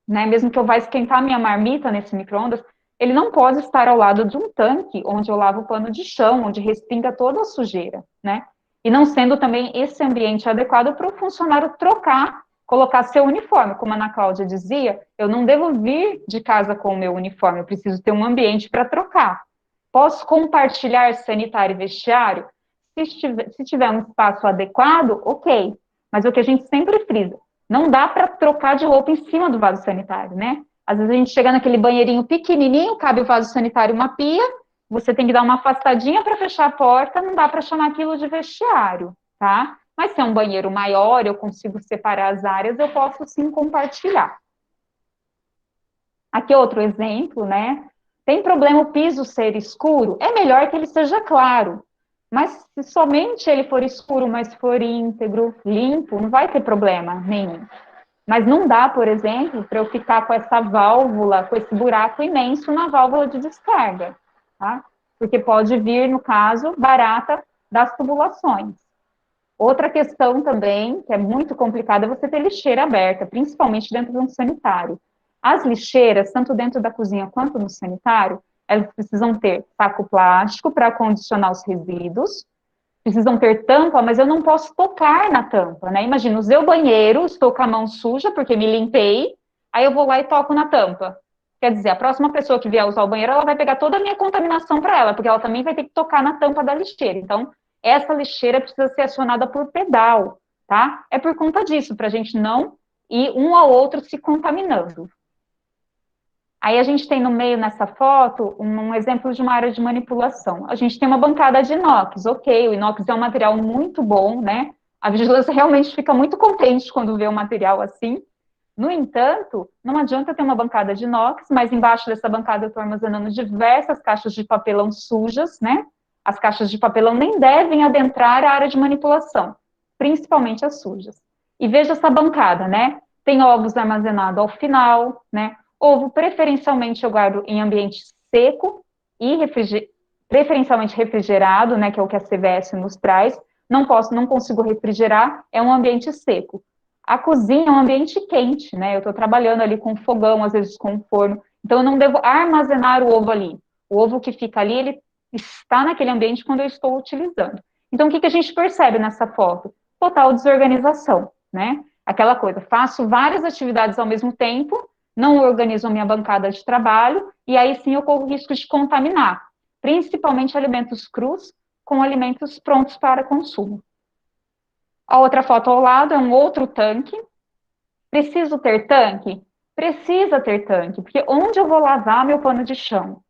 né? Mesmo que eu vá esquentar minha marmita nesse micro-ondas, ele não pode estar ao lado de um tanque onde eu lavo o pano de chão, onde respinga toda a sujeira, né? E não sendo também esse ambiente adequado para o funcionário trocar, colocar seu uniforme. Como a Ana Cláudia dizia, eu não devo vir de casa com o meu uniforme, eu preciso ter um ambiente para trocar. Posso compartilhar sanitário e vestiário? Se tiver um espaço adequado, ok. Mas o que a gente sempre frisa, não dá para trocar de roupa em cima do vaso sanitário, né? Às vezes a gente chega naquele banheirinho pequenininho, cabe o vaso sanitário uma pia, você tem que dar uma afastadinha para fechar a porta, não dá para chamar aquilo de vestiário, tá? Mas se é um banheiro maior, eu consigo separar as áreas, eu posso sim compartilhar. Aqui outro exemplo, né? Tem problema o piso ser escuro? É melhor que ele seja claro. Mas se somente ele for escuro, mas for íntegro, limpo, não vai ter problema nenhum. Mas não dá, por exemplo, para eu ficar com essa válvula, com esse buraco imenso na válvula de descarga, tá? Porque pode vir, no caso, barata das tubulações. Outra questão também, que é muito complicada, é você ter lixeira aberta, principalmente dentro de um sanitário. As lixeiras, tanto dentro da cozinha quanto no sanitário, elas precisam ter saco plástico para condicionar os resíduos, precisam ter tampa, mas eu não posso tocar na tampa, né? Imagina, usei o banheiro, estou com a mão suja porque me limpei, aí eu vou lá e toco na tampa. Quer dizer, a próxima pessoa que vier usar o banheiro, ela vai pegar toda a minha contaminação para ela, porque ela também vai ter que tocar na tampa da lixeira. Então, essa lixeira precisa ser acionada por pedal, tá? É por conta disso, para a gente não ir um ao outro se contaminando. Aí a gente tem no meio nessa foto um exemplo de uma área de manipulação. A gente tem uma bancada de inox, ok, o inox é um material muito bom, né? A vigilância realmente fica muito contente quando vê um material assim. No entanto, não adianta ter uma bancada de inox, mas embaixo dessa bancada eu estou armazenando diversas caixas de papelão sujas, né? As caixas de papelão nem devem adentrar a área de manipulação, principalmente as sujas. E veja essa bancada, né? Tem ovos armazenados ao final, né? Ovo, preferencialmente, eu guardo em ambiente seco e preferencialmente refrigerado, né, que é o que a CVS nos traz. Não consigo refrigerar, é um ambiente seco. A cozinha é um ambiente quente, né, eu estou trabalhando ali com fogão, às vezes com forno, então eu não devo armazenar o ovo ali. O ovo que fica ali, ele está naquele ambiente quando eu estou utilizando. Então, o que a gente percebe nessa foto? Total desorganização, né? Aquela coisa, faço várias atividades ao mesmo tempo, não organizo a minha bancada de trabalho, e aí sim eu corro o risco de contaminar, principalmente alimentos crus com alimentos prontos para consumo. A outra foto ao lado é um outro tanque. Preciso ter tanque? Precisa ter tanque, porque onde eu vou lavar meu pano de chão?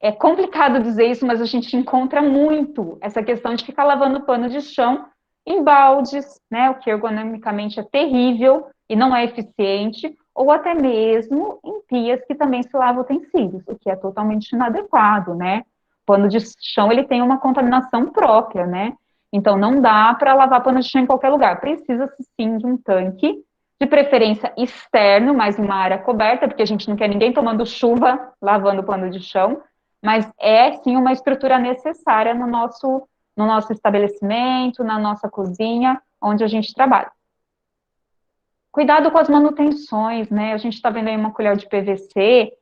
É complicado dizer isso, mas a gente encontra muito essa questão de ficar lavando pano de chão em baldes, né, o que ergonomicamente é terrível e não é eficiente, ou até mesmo em pias que também se lava utensílios, o que é totalmente inadequado, né? O pano de chão, ele tem uma contaminação própria, né? Então, não dá para lavar pano de chão em qualquer lugar. Precisa-se, sim, de um tanque, de preferência externo, mas em uma área coberta, porque a gente não quer ninguém tomando chuva lavando pano de chão, mas é, sim, uma estrutura necessária no nosso estabelecimento, na nossa cozinha, onde a gente trabalha. Cuidado com as manutenções, né? A gente está vendo aí uma colher de PVC.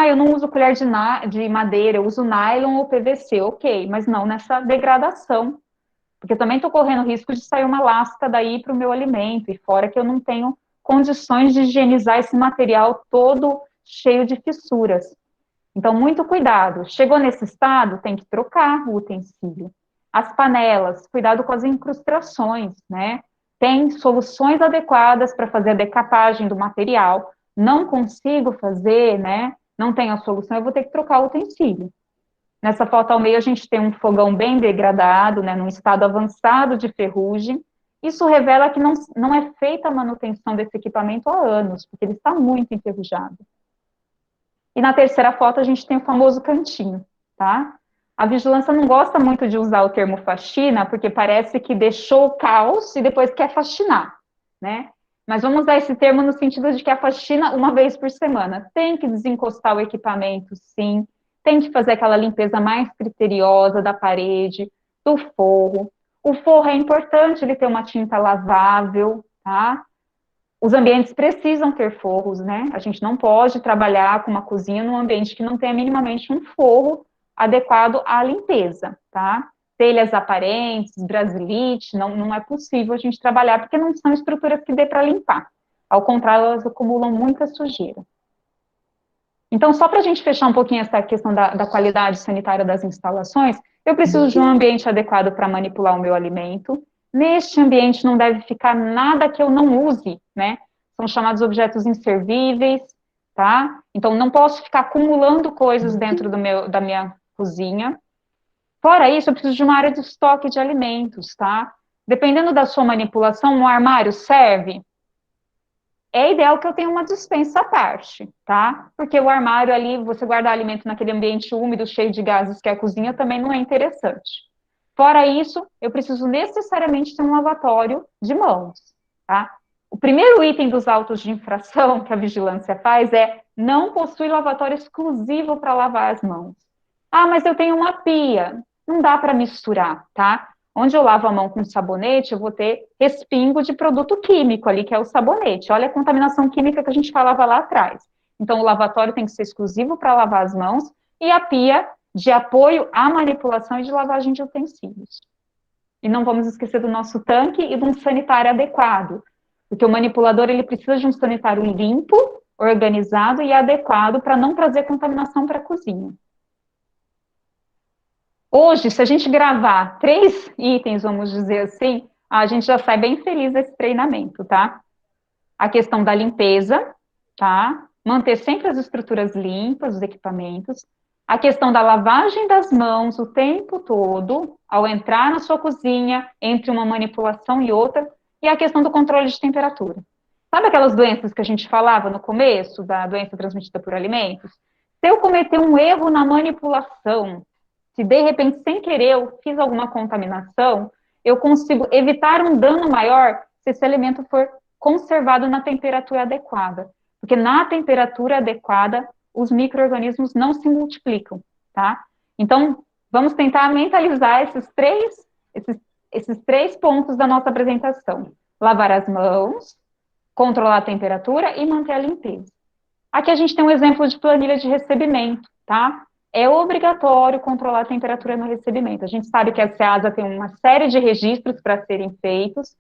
Eu não uso colher de madeira, eu uso nylon ou PVC, ok, mas não nessa degradação, porque eu também estou correndo risco de sair uma lasca daí para o meu alimento, e fora que eu não tenho condições de higienizar esse material todo cheio de fissuras. Então, muito cuidado. Chegou nesse estado, tem que trocar o utensílio. As panelas, cuidado com as incrustações, né? Tem soluções adequadas para fazer a decapagem do material. Não consigo fazer, né? Não tenho a solução, eu vou ter que trocar o utensílio. Nessa foto ao meio, a gente tem um fogão bem degradado, né? Num estado avançado de ferrugem. Isso revela que não é feita a manutenção desse equipamento há anos, porque ele está muito enferrujado. E na terceira foto a gente tem o famoso cantinho, tá? A vigilância não gosta muito de usar o termo faxina, porque parece que deixou o caos e depois quer faxinar, né? mas vamos usar esse termo no sentido de que a faxina uma vez por semana. Tem que desencostar o equipamento, sim, tem que fazer aquela limpeza mais criteriosa da parede, do forro. O forro é importante ele ter uma tinta lavável, tá? Os ambientes precisam ter forros, né? A gente não pode trabalhar com uma cozinha num ambiente que não tenha minimamente um forro adequado à limpeza, tá? Telhas aparentes, brasilite, não é possível a gente trabalhar, porque não são estruturas que dê para limpar. Ao contrário, elas acumulam muita sujeira. Então, só para a gente fechar um pouquinho essa questão da qualidade sanitária das instalações, eu preciso de um ambiente adequado para manipular o meu alimento. Neste ambiente não deve ficar nada que eu não use, né? São chamados objetos inservíveis, tá? Então, não posso ficar acumulando coisas dentro da minha cozinha. Fora isso, eu preciso de uma área de estoque de alimentos, tá? Dependendo da sua manipulação, um armário serve? É ideal que eu tenha uma despensa à parte, tá? Porque o armário ali, você guardar alimento naquele ambiente úmido, cheio de gases que é a cozinha, também não é interessante. Fora isso, eu preciso necessariamente ter um lavatório de mãos, tá? O primeiro item dos autos de infração que a vigilância faz é não possui lavatório exclusivo para lavar as mãos. Ah, mas eu tenho uma pia. Não dá para misturar, tá? Onde eu lavo a mão com sabonete, eu vou ter respingo de produto químico ali, que é o sabonete. Olha a contaminação química que a gente falava lá atrás. Então, o lavatório tem que ser exclusivo para lavar as mãos e a pia de apoio à manipulação e de lavagem de utensílios. E não vamos esquecer do nosso tanque e de um sanitário adequado, porque o manipulador ele precisa de um sanitário limpo, organizado e adequado para não trazer contaminação para a cozinha. Hoje, se a gente gravar 3 itens, vamos dizer assim, a gente já sai bem feliz desse treinamento, tá? A questão da limpeza, tá? Manter sempre as estruturas limpas, os equipamentos. A questão da lavagem das mãos o tempo todo, ao entrar na sua cozinha, entre uma manipulação e outra. E a questão do controle de temperatura. Sabe aquelas doenças que a gente falava no começo, da doença transmitida por alimentos? Se eu cometer um erro na manipulação, se de repente, sem querer, eu fiz alguma contaminação, eu consigo evitar um dano maior se esse alimento for conservado na temperatura adequada. Porque na temperatura adequada, os micro-organismos não se multiplicam, tá? Então, vamos tentar mentalizar esses três pontos da nossa apresentação. Lavar as mãos, controlar a temperatura e manter a limpeza. Aqui a gente tem um exemplo de planilha de recebimento, tá? É obrigatório controlar a temperatura no recebimento. A gente sabe que a SEASA tem uma série de registros para serem feitos.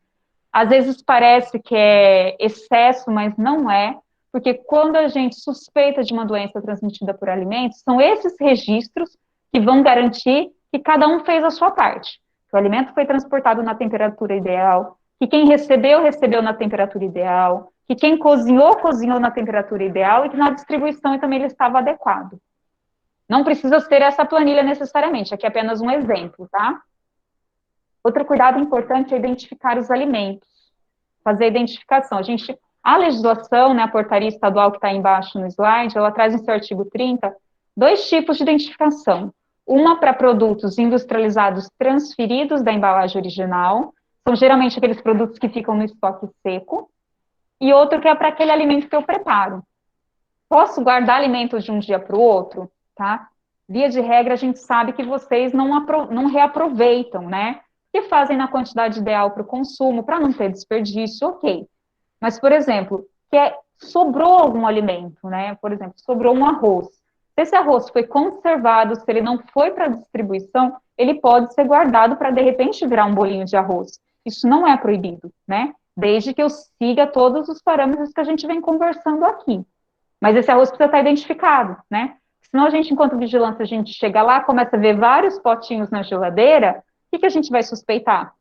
Às vezes parece que é excesso, mas não é, porque quando a gente suspeita de uma doença transmitida por alimentos, são esses registros que vão garantir que cada um fez a sua parte. Que o alimento foi transportado na temperatura ideal, que quem recebeu, recebeu na temperatura ideal, que quem cozinhou, cozinhou na temperatura ideal e que na distribuição também ele estava adequado. Não precisa ser essa planilha necessariamente, aqui é apenas um exemplo, tá? Outro cuidado importante é identificar os alimentos, fazer a identificação. A legislação, né, a portaria estadual que está embaixo no slide, ela traz no seu artigo 30, 2 tipos de identificação. Uma para produtos industrializados transferidos da embalagem original, são geralmente aqueles produtos que ficam no estoque seco, e outro que é para aquele alimento que eu preparo. Posso guardar alimentos de um dia para o outro? Tá? Via de regra, a gente sabe que vocês não reaproveitam, né? Que fazem na quantidade ideal para o consumo, para não ter desperdício, ok. Mas, por exemplo, sobrou algum alimento, né? Por exemplo, sobrou um arroz. Se esse arroz foi conservado, se ele não foi para distribuição, ele pode ser guardado para, de repente, virar um bolinho de arroz. Isso não é proibido, né? Desde que eu siga todos os parâmetros que a gente vem conversando aqui. Mas esse arroz precisa estar identificado, né? Senão a gente, enquanto vigilância, a gente chega lá, começa a ver vários potinhos na geladeira, o que a gente vai suspeitar?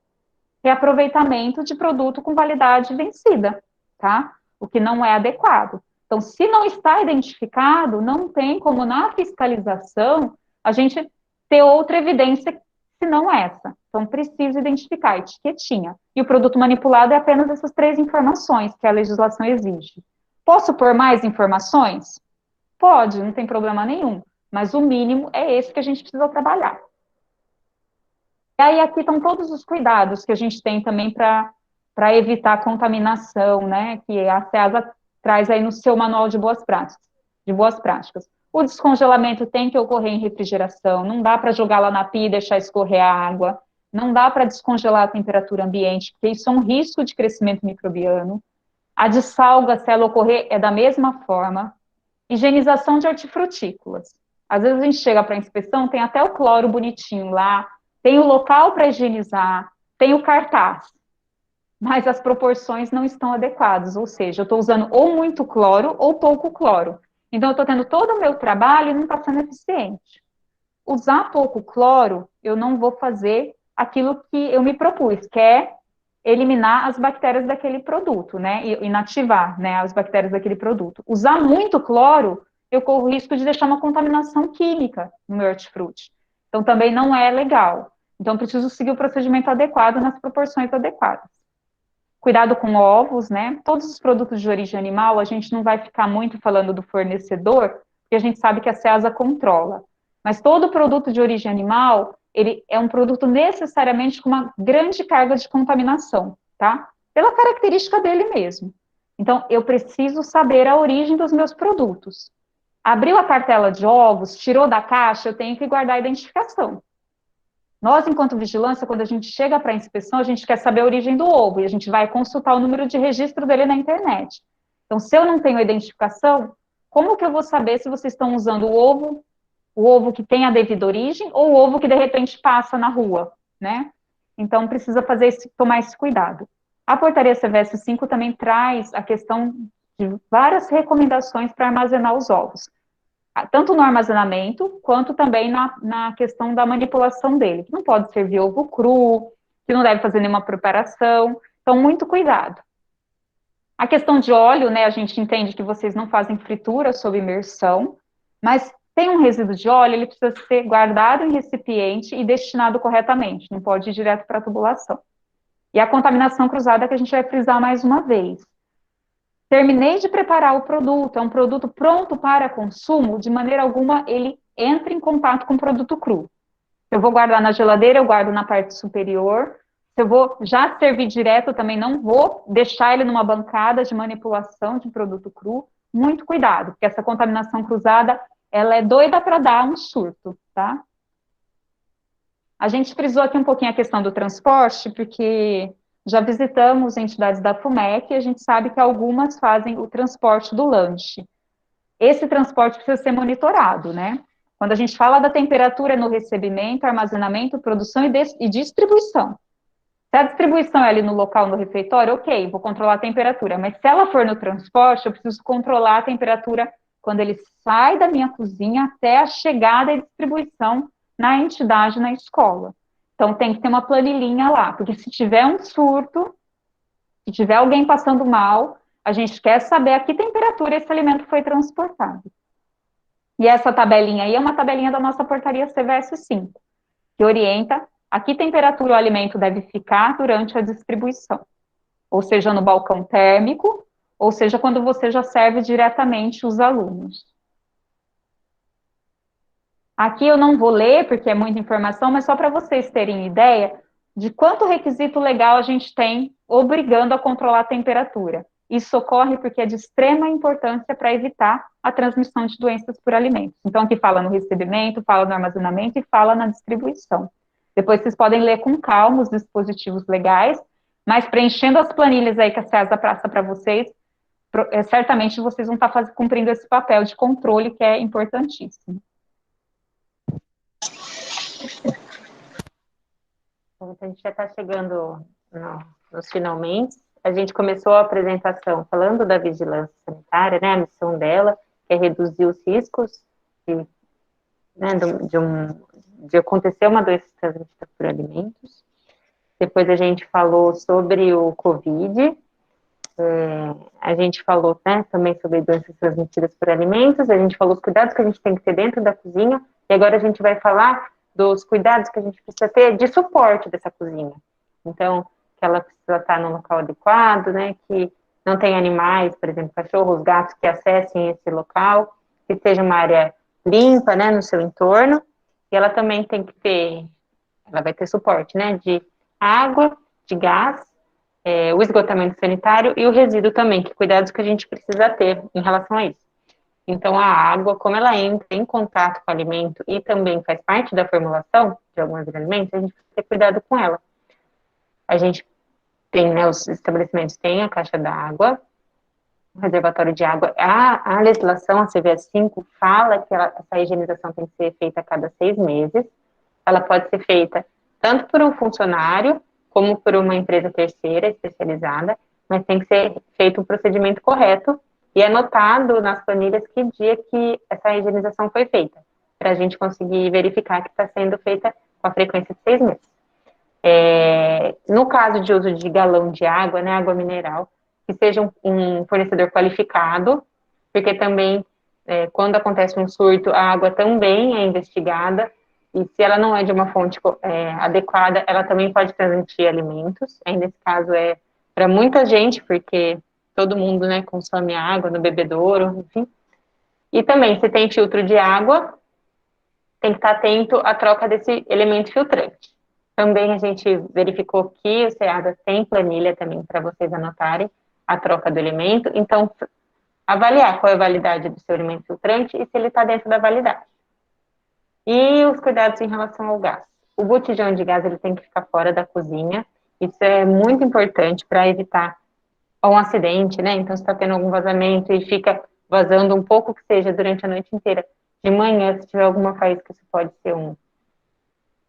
Reaproveitamento de produto com validade vencida, tá? O que não é adequado. Então, se não está identificado, não tem como na fiscalização a gente ter outra evidência se não essa. Então, precisa identificar a etiquetinha. E o produto manipulado é apenas essas 3 informações que a legislação exige. Posso pôr mais informações? Pode, não tem problema nenhum. Mas o mínimo é esse que a gente precisa trabalhar. E aí, aqui estão todos os cuidados que a gente tem também para para evitar a contaminação, né, que a CEASA traz aí no seu manual de boas práticas. O descongelamento tem que ocorrer em refrigeração, não dá para jogar lá na pia e deixar escorrer a água, não dá para descongelar a temperatura ambiente, porque isso é um risco de crescimento microbiano. A dessalga, se ela ocorrer, é da mesma forma. Higienização de hortifrutícolas. Às vezes a gente chega para a inspeção, tem até o cloro bonitinho lá, tem o local para higienizar, tem o cartaz, mas as proporções não estão adequadas, ou seja, eu estou usando ou muito cloro ou pouco cloro. Então, eu estou tendo todo o meu trabalho e não está sendo eficiente. Usar pouco cloro, eu não vou fazer aquilo que eu me propus, que é eliminar as bactérias daquele produto, né, e inativar, né, as bactérias daquele produto. Usar muito cloro, eu corro o risco de deixar uma contaminação química no meu hortifruti. Então, também não é legal. Então, eu preciso seguir o procedimento adequado nas proporções adequadas. Cuidado com ovos, né, todos os produtos de origem animal, a gente não vai ficar muito falando do fornecedor, porque a gente sabe que a CEASA controla. Mas todo produto de origem animal, ele é um produto necessariamente com uma grande carga de contaminação, tá? Pela característica dele mesmo. Então, eu preciso saber a origem dos meus produtos. Abriu a cartela de ovos, tirou da caixa, eu tenho que guardar a identificação. Nós, enquanto vigilância, quando a gente chega para a inspeção, a gente quer saber a origem do ovo, e a gente vai consultar o número de registro dele na internet. Então, se eu não tenho a identificação, como que eu vou saber se vocês estão usando o ovo que tem a devida origem, ou o ovo que, de repente, passa na rua, né? Então, precisa tomar esse cuidado. A portaria CVS 5 também traz a questão de várias recomendações para armazenar os ovos, tanto no armazenamento, quanto também na questão da manipulação dele, que não pode servir ovo cru, que não deve fazer nenhuma preparação, então, muito cuidado. A questão de óleo, né, a gente entende que vocês não fazem fritura sob imersão, mas tem um resíduo de óleo, ele precisa ser guardado em recipiente e destinado corretamente, não pode ir direto para a tubulação. E a contaminação cruzada que a gente vai frisar mais uma vez. Terminei de preparar o produto, é um produto pronto para consumo, de maneira alguma ele entra em contato com o produto cru. Se eu vou guardar na geladeira, eu guardo na parte superior. Se eu vou já servir direto, eu também não vou deixar ele numa bancada de manipulação de produto cru. Muito cuidado, porque essa contaminação cruzada, ela é doida para dar um surto, tá? A gente frisou aqui um pouquinho a questão do transporte, porque já visitamos entidades da FUMEC e a gente sabe que algumas fazem o transporte do lanche. Esse transporte precisa ser monitorado, né? Quando a gente fala da temperatura no recebimento, armazenamento, produção e distribuição. Se a distribuição é ali no local, no refeitório, ok, vou controlar a temperatura, mas se ela for no transporte, eu preciso controlar a temperatura quando ele sai da minha cozinha até a chegada e distribuição na entidade, na escola. Então, tem que ter uma planilhinha lá, porque se tiver um surto, se tiver alguém passando mal, a gente quer saber a que temperatura esse alimento foi transportado. E essa tabelinha aí é uma tabelinha da nossa portaria CVS 5, que orienta a que temperatura o alimento deve ficar durante a distribuição. Ou seja, no balcão térmico, ou seja, quando você já serve diretamente os alunos. Aqui eu não vou ler, porque é muita informação, mas só para vocês terem ideia de quanto requisito legal a gente tem obrigando a controlar a temperatura. Isso ocorre porque é de extrema importância para evitar a transmissão de doenças por alimentos. Então, aqui fala no recebimento, fala no armazenamento e fala na distribuição. Depois vocês podem ler com calma os dispositivos legais, mas preenchendo as planilhas aí que a CEASA passa para vocês, certamente vocês vão estar cumprindo esse papel de controle que é importantíssimo. A gente já está chegando nos finalmente. A gente começou a apresentação falando da vigilância sanitária, né, a missão dela é reduzir os riscos de acontecer uma doença transmitida por alimentos. Depois a gente falou sobre o Covid, a gente falou, né, também sobre doenças transmitidas por alimentos, a gente falou os cuidados que a gente tem que ter dentro da cozinha, e agora a gente vai falar dos cuidados que a gente precisa ter de suporte dessa cozinha. Então, que ela precisa estar no local adequado, né, que não tem animais, por exemplo, cachorros, gatos que acessem esse local, que seja uma área limpa, né, no seu entorno, e ela também tem que ter, ela vai ter suporte, né, de água, de gás, o esgotamento sanitário e o resíduo também, que cuidados que a gente precisa ter em relação a isso. Então, a água, como ela entra em contato com o alimento e também faz parte da formulação de alguns alimentos, a gente precisa ter cuidado com ela. A gente tem, né, os estabelecimentos têm a caixa d'água, o reservatório de água. A legislação, a CVS5, fala que essa higienização tem que ser feita a cada 6 meses. Ela pode ser feita tanto por um funcionário, como por uma empresa terceira especializada, mas tem que ser feito um procedimento correto e anotado nas planilhas que dia que essa higienização foi feita, para a gente conseguir verificar que está sendo feita com a frequência de 6 meses. No caso de uso de galão de água, né, água mineral, que seja um fornecedor qualificado, porque também, quando acontece um surto, a água também é investigada, e se ela não é de uma fonte adequada, ela também pode transmitir alimentos. Aí, nesse caso, é para muita gente, porque todo mundo, né, consome água no bebedouro, enfim. E também, se tem filtro de água, tem que estar atento à troca desse elemento filtrante. Também a gente verificou que o SEASA tem planilha também para vocês anotarem a troca do elemento, então avaliar qual é a validade do seu elemento filtrante e se ele está dentro da validade. E os cuidados em relação ao gás. O botijão de gás ele tem que ficar fora da cozinha, isso é muito importante para evitar um acidente, né? Então, se está tendo algum vazamento e fica vazando um pouco que seja durante a noite inteira, de manhã, se tiver alguma faísca, isso pode ser um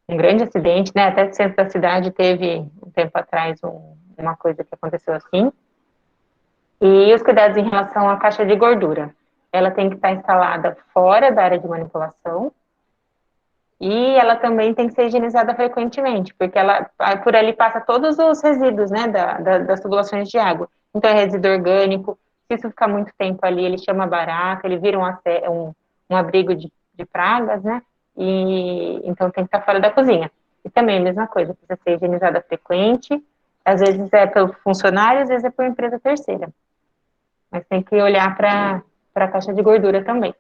grande acidente, né? Até no centro da cidade teve, um tempo atrás, uma coisa que aconteceu assim. E os cuidados em relação à caixa de gordura. Ela tem que estar instalada fora da área de manipulação e ela também tem que ser higienizada frequentemente, porque ela, por ali passa todos os resíduos, né, das tubulações de água. Então, é resíduo orgânico, se isso ficar muito tempo ali, ele chama barata, ele vira um abrigo de pragas, né, e então tem que estar fora da cozinha. E também a mesma coisa, precisa ser higienizada frequente, às vezes é pelo funcionário, às vezes é por empresa terceira. Mas tem que olhar para a caixa de gordura também.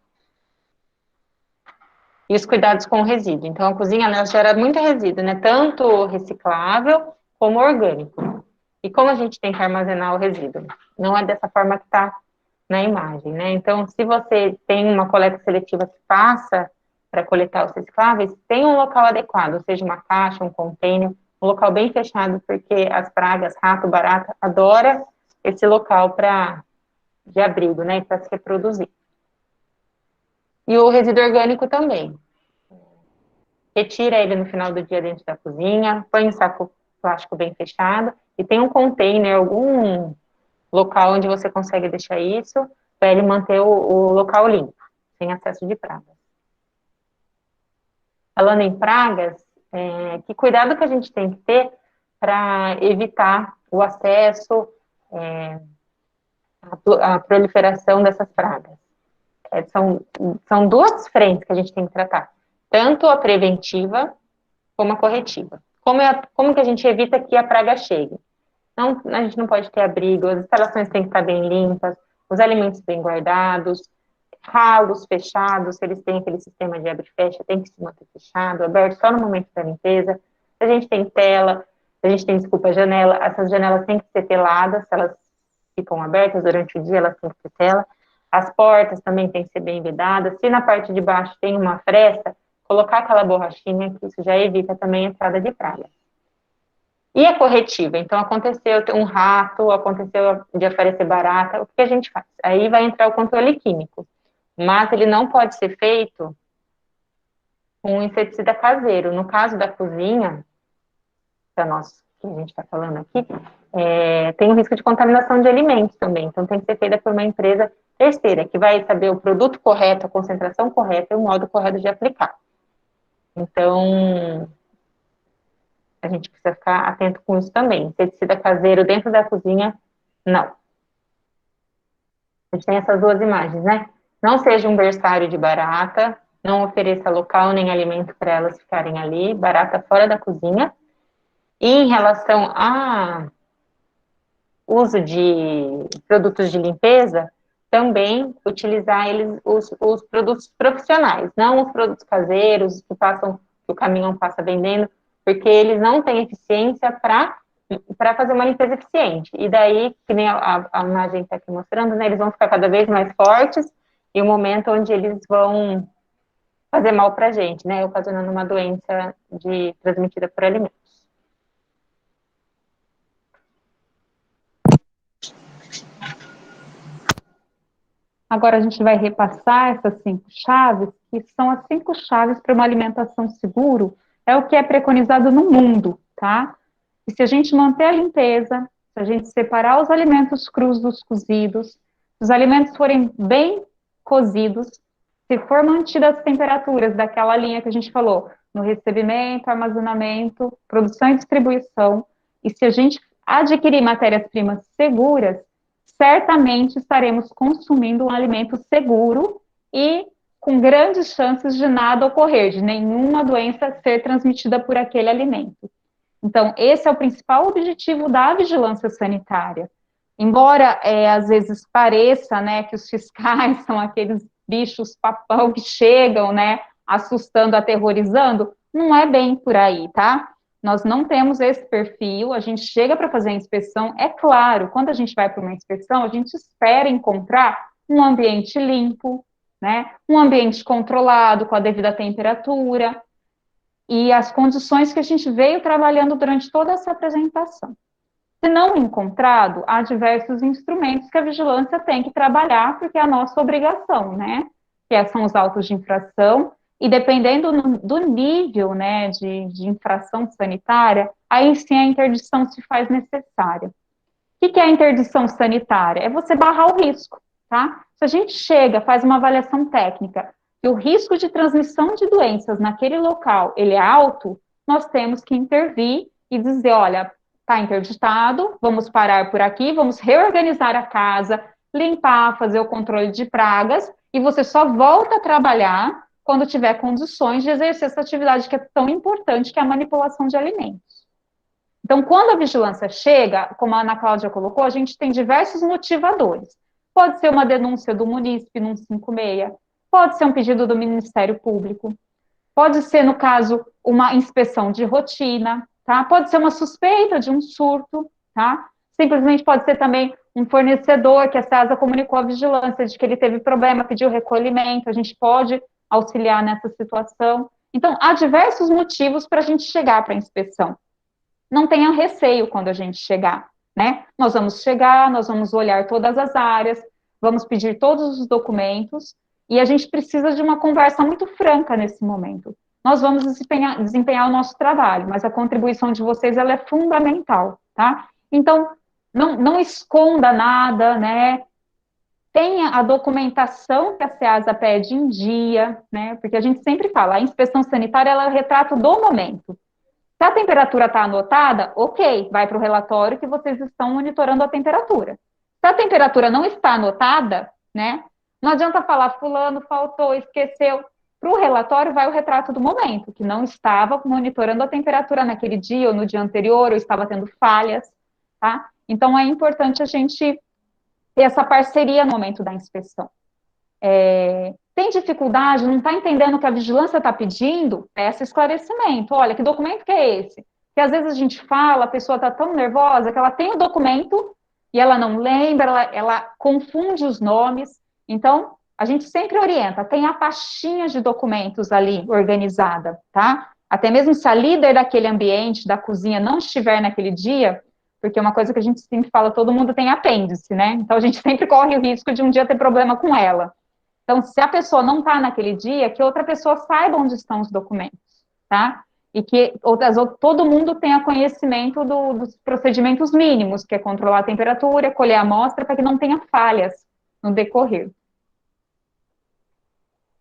E os cuidados com o resíduo. Então, a cozinha, ela gera muito resíduo, né? Tanto reciclável como orgânico. E como a gente tem que armazenar o resíduo? Não é dessa forma que está na imagem, né? Então, se você tem uma coleta seletiva que passa para coletar os recicláveis, tem um local adequado, seja uma caixa, um container, um local bem fechado, porque as pragas, rato, barata, adora esse local de abrigo, né? Para se reproduzir. E o resíduo orgânico também. Retira ele no final do dia dentro da cozinha, põe em saco plástico bem fechado e tem um container, algum local onde você consegue deixar isso para ele manter o local limpo, sem acesso de pragas. Falando em pragas, que cuidado que a gente tem que ter para evitar o acesso, a proliferação dessas pragas. São duas frentes que a gente tem que tratar, tanto a preventiva como a corretiva. Como que a gente evita que a praga chegue? Não, a gente não pode ter abrigo, as instalações têm que estar bem limpas, os alimentos bem guardados, ralos fechados, se eles têm aquele sistema de abre e fecha, tem que se manter fechado, aberto só no momento da limpeza. Se a gente tem tela, se a gente tem, janela, essas janelas têm que ser teladas, se elas ficam abertas durante o dia, elas têm que ter tela. As portas também têm que ser bem vedadas. Se na parte de baixo tem uma fresta, colocar aquela borrachinha, que isso já evita também a entrada de praga. E a corretiva? Então, aconteceu um rato, aconteceu de aparecer barata, o que a gente faz? Aí vai entrar o controle químico, mas ele não pode ser feito com inseticida caseiro. No caso da cozinha, que a gente está falando aqui, tem o risco de contaminação de alimentos também, então tem que ser feita por uma empresa terceira, que vai saber o produto correto, a concentração correta e o modo correto de aplicar. Então, a gente precisa ficar atento com isso também. Inseticida caseiro dentro da cozinha, não. A gente tem essas duas imagens, né? Não seja um berçário de barata, não ofereça local nem alimento para elas ficarem ali, barata fora da cozinha. E em relação a uso de produtos de limpeza, também utilizar os produtos profissionais, não os produtos caseiros que o caminhão passa vendendo, porque eles não têm eficiência para para fazer uma limpeza eficiente. E daí, que nem a imagem está aqui mostrando, né, eles vão ficar cada vez mais fortes, e o momento onde eles vão fazer mal para a gente, né, ocasionando uma doença transmitida por alimentos. Agora a gente vai repassar essas 5 chaves, que são as 5 chaves para uma alimentação segura, é o que é preconizado no mundo, tá? E se a gente manter a limpeza, se a gente separar os alimentos crus dos cozidos, se os alimentos forem bem cozidos, se for mantidas as temperaturas daquela linha que a gente falou, no recebimento, armazenamento, produção e distribuição, e se a gente adquirir matérias-primas seguras, certamente estaremos consumindo um alimento seguro e com grandes chances de nada ocorrer, de nenhuma doença ser transmitida por aquele alimento. Então, esse é o principal objetivo da vigilância sanitária. Embora, às vezes, pareça, né, que os fiscais são aqueles bichos papão que chegam, né, assustando, aterrorizando, não é bem por aí, tá? Nós não temos esse perfil, a gente chega para fazer a inspeção, é claro, quando a gente vai para uma inspeção, a gente espera encontrar um ambiente limpo, né, um ambiente controlado, com a devida temperatura, e as condições que a gente veio trabalhando durante toda essa apresentação. Se não encontrado, há diversos instrumentos que a vigilância tem que trabalhar, porque é a nossa obrigação, né, que são os autos de infração, e dependendo do nível, né, de infração sanitária, aí sim a interdição se faz necessária. O que é a interdição sanitária? É você barrar o risco, tá? Se a gente chega, faz uma avaliação técnica, e o risco de transmissão de doenças naquele local, ele é alto, nós temos que intervir e dizer, olha, está interditado, vamos parar por aqui, vamos reorganizar a casa, limpar, fazer o controle de pragas, e você só volta a trabalhar quando tiver condições de exercer essa atividade que é tão importante, que é a manipulação de alimentos. Então, quando a vigilância chega, como a Ana Cláudia colocou, a gente tem diversos motivadores. Pode ser uma denúncia do munícipe no 156, pode ser um pedido do Ministério Público, pode ser, no caso, uma inspeção de rotina, tá? Pode ser uma suspeita de um surto, tá? Simplesmente pode ser também um fornecedor que a SEASA comunicou à vigilância de que ele teve problema, pediu recolhimento, a gente pode auxiliar nessa situação. Então, há diversos motivos para a gente chegar para a inspeção. Não tenha receio quando a gente chegar, né? Nós vamos chegar, nós vamos olhar todas as áreas, vamos pedir todos os documentos, e a gente precisa de uma conversa muito franca nesse momento. Nós vamos desempenhar o nosso trabalho, mas a contribuição de vocês, ela é fundamental, tá? Então, não esconda nada, né? Tenha a documentação que a SEASA pede em dia, né? Porque a gente sempre fala, a inspeção sanitária, ela é o retrato do momento. Se a temperatura está anotada, ok, vai para o relatório que vocês estão monitorando a temperatura. Se a temperatura não está anotada, né, não adianta falar fulano faltou, esqueceu. Para o relatório vai o retrato do momento, que não estava monitorando a temperatura naquele dia ou no dia anterior, ou estava tendo falhas, tá? Então, é importante a gente ter essa parceria no momento da inspeção. Tem dificuldade, não está entendendo o que a vigilância está pedindo, peça esclarecimento. Olha, que documento que é esse? Que às vezes a gente fala, a pessoa está tão nervosa que ela tem o documento e ela não lembra, ela confunde os nomes. Então, a gente sempre orienta, tem a pastinha de documentos ali organizada, tá? Até mesmo se a líder daquele ambiente, da cozinha, não estiver naquele dia, porque uma coisa que a gente sempre fala, todo mundo tem apêndice, né? Então, a gente sempre corre o risco de um dia ter problema com ela. Então, se a pessoa não está naquele dia, que outra pessoa saiba onde estão os documentos, tá? E que todo mundo tenha conhecimento dos procedimentos mínimos, que é controlar a temperatura, colher a amostra, para que não tenha falhas no decorrer.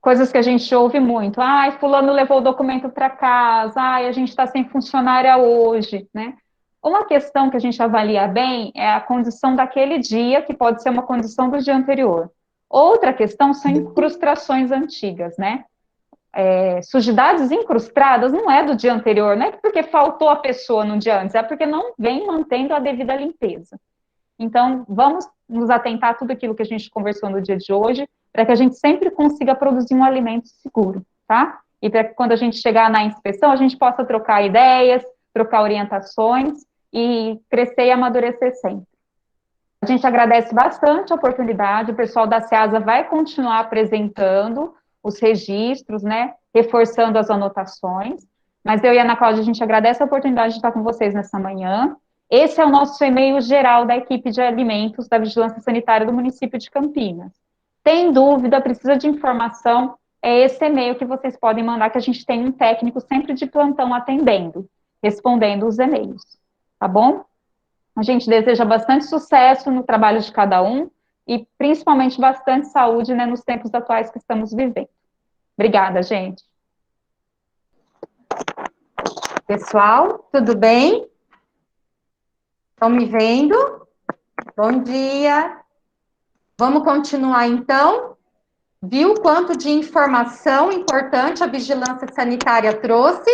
Coisas que a gente ouve muito, fulano levou o documento para casa, a gente está sem funcionária hoje, né? Uma questão que a gente avalia bem é a condição daquele dia, que pode ser uma condição do dia anterior. Outra questão são incrustações antigas, né? Sujidades incrustadas não é do dia anterior, não é porque faltou a pessoa no dia antes, é porque não vem mantendo a devida limpeza. Então, vamos nos atentar a tudo aquilo que a gente conversou no dia de hoje, para que a gente sempre consiga produzir um alimento seguro, tá? E para que quando a gente chegar na inspeção, a gente possa trocar ideias, trocar orientações, e crescer e amadurecer sempre. A gente agradece bastante a oportunidade, o pessoal da SEASA vai continuar apresentando os registros, né, reforçando as anotações, mas eu e a Ana Cláudia, a gente agradece a oportunidade de estar com vocês nessa manhã. Esse é o nosso e-mail geral da equipe de alimentos da Vigilância Sanitária do município de Campinas. Tem dúvida, precisa de informação, é esse e-mail que vocês podem mandar, que a gente tem um técnico sempre de plantão atendendo, respondendo os e-mails, tá bom? A gente deseja bastante sucesso no trabalho de cada um e principalmente bastante saúde, né, nos tempos atuais que estamos vivendo. Obrigada, gente. Pessoal, tudo bem? Estão me vendo? Bom dia. Vamos continuar, então? Viu quanto de informação importante a vigilância sanitária trouxe,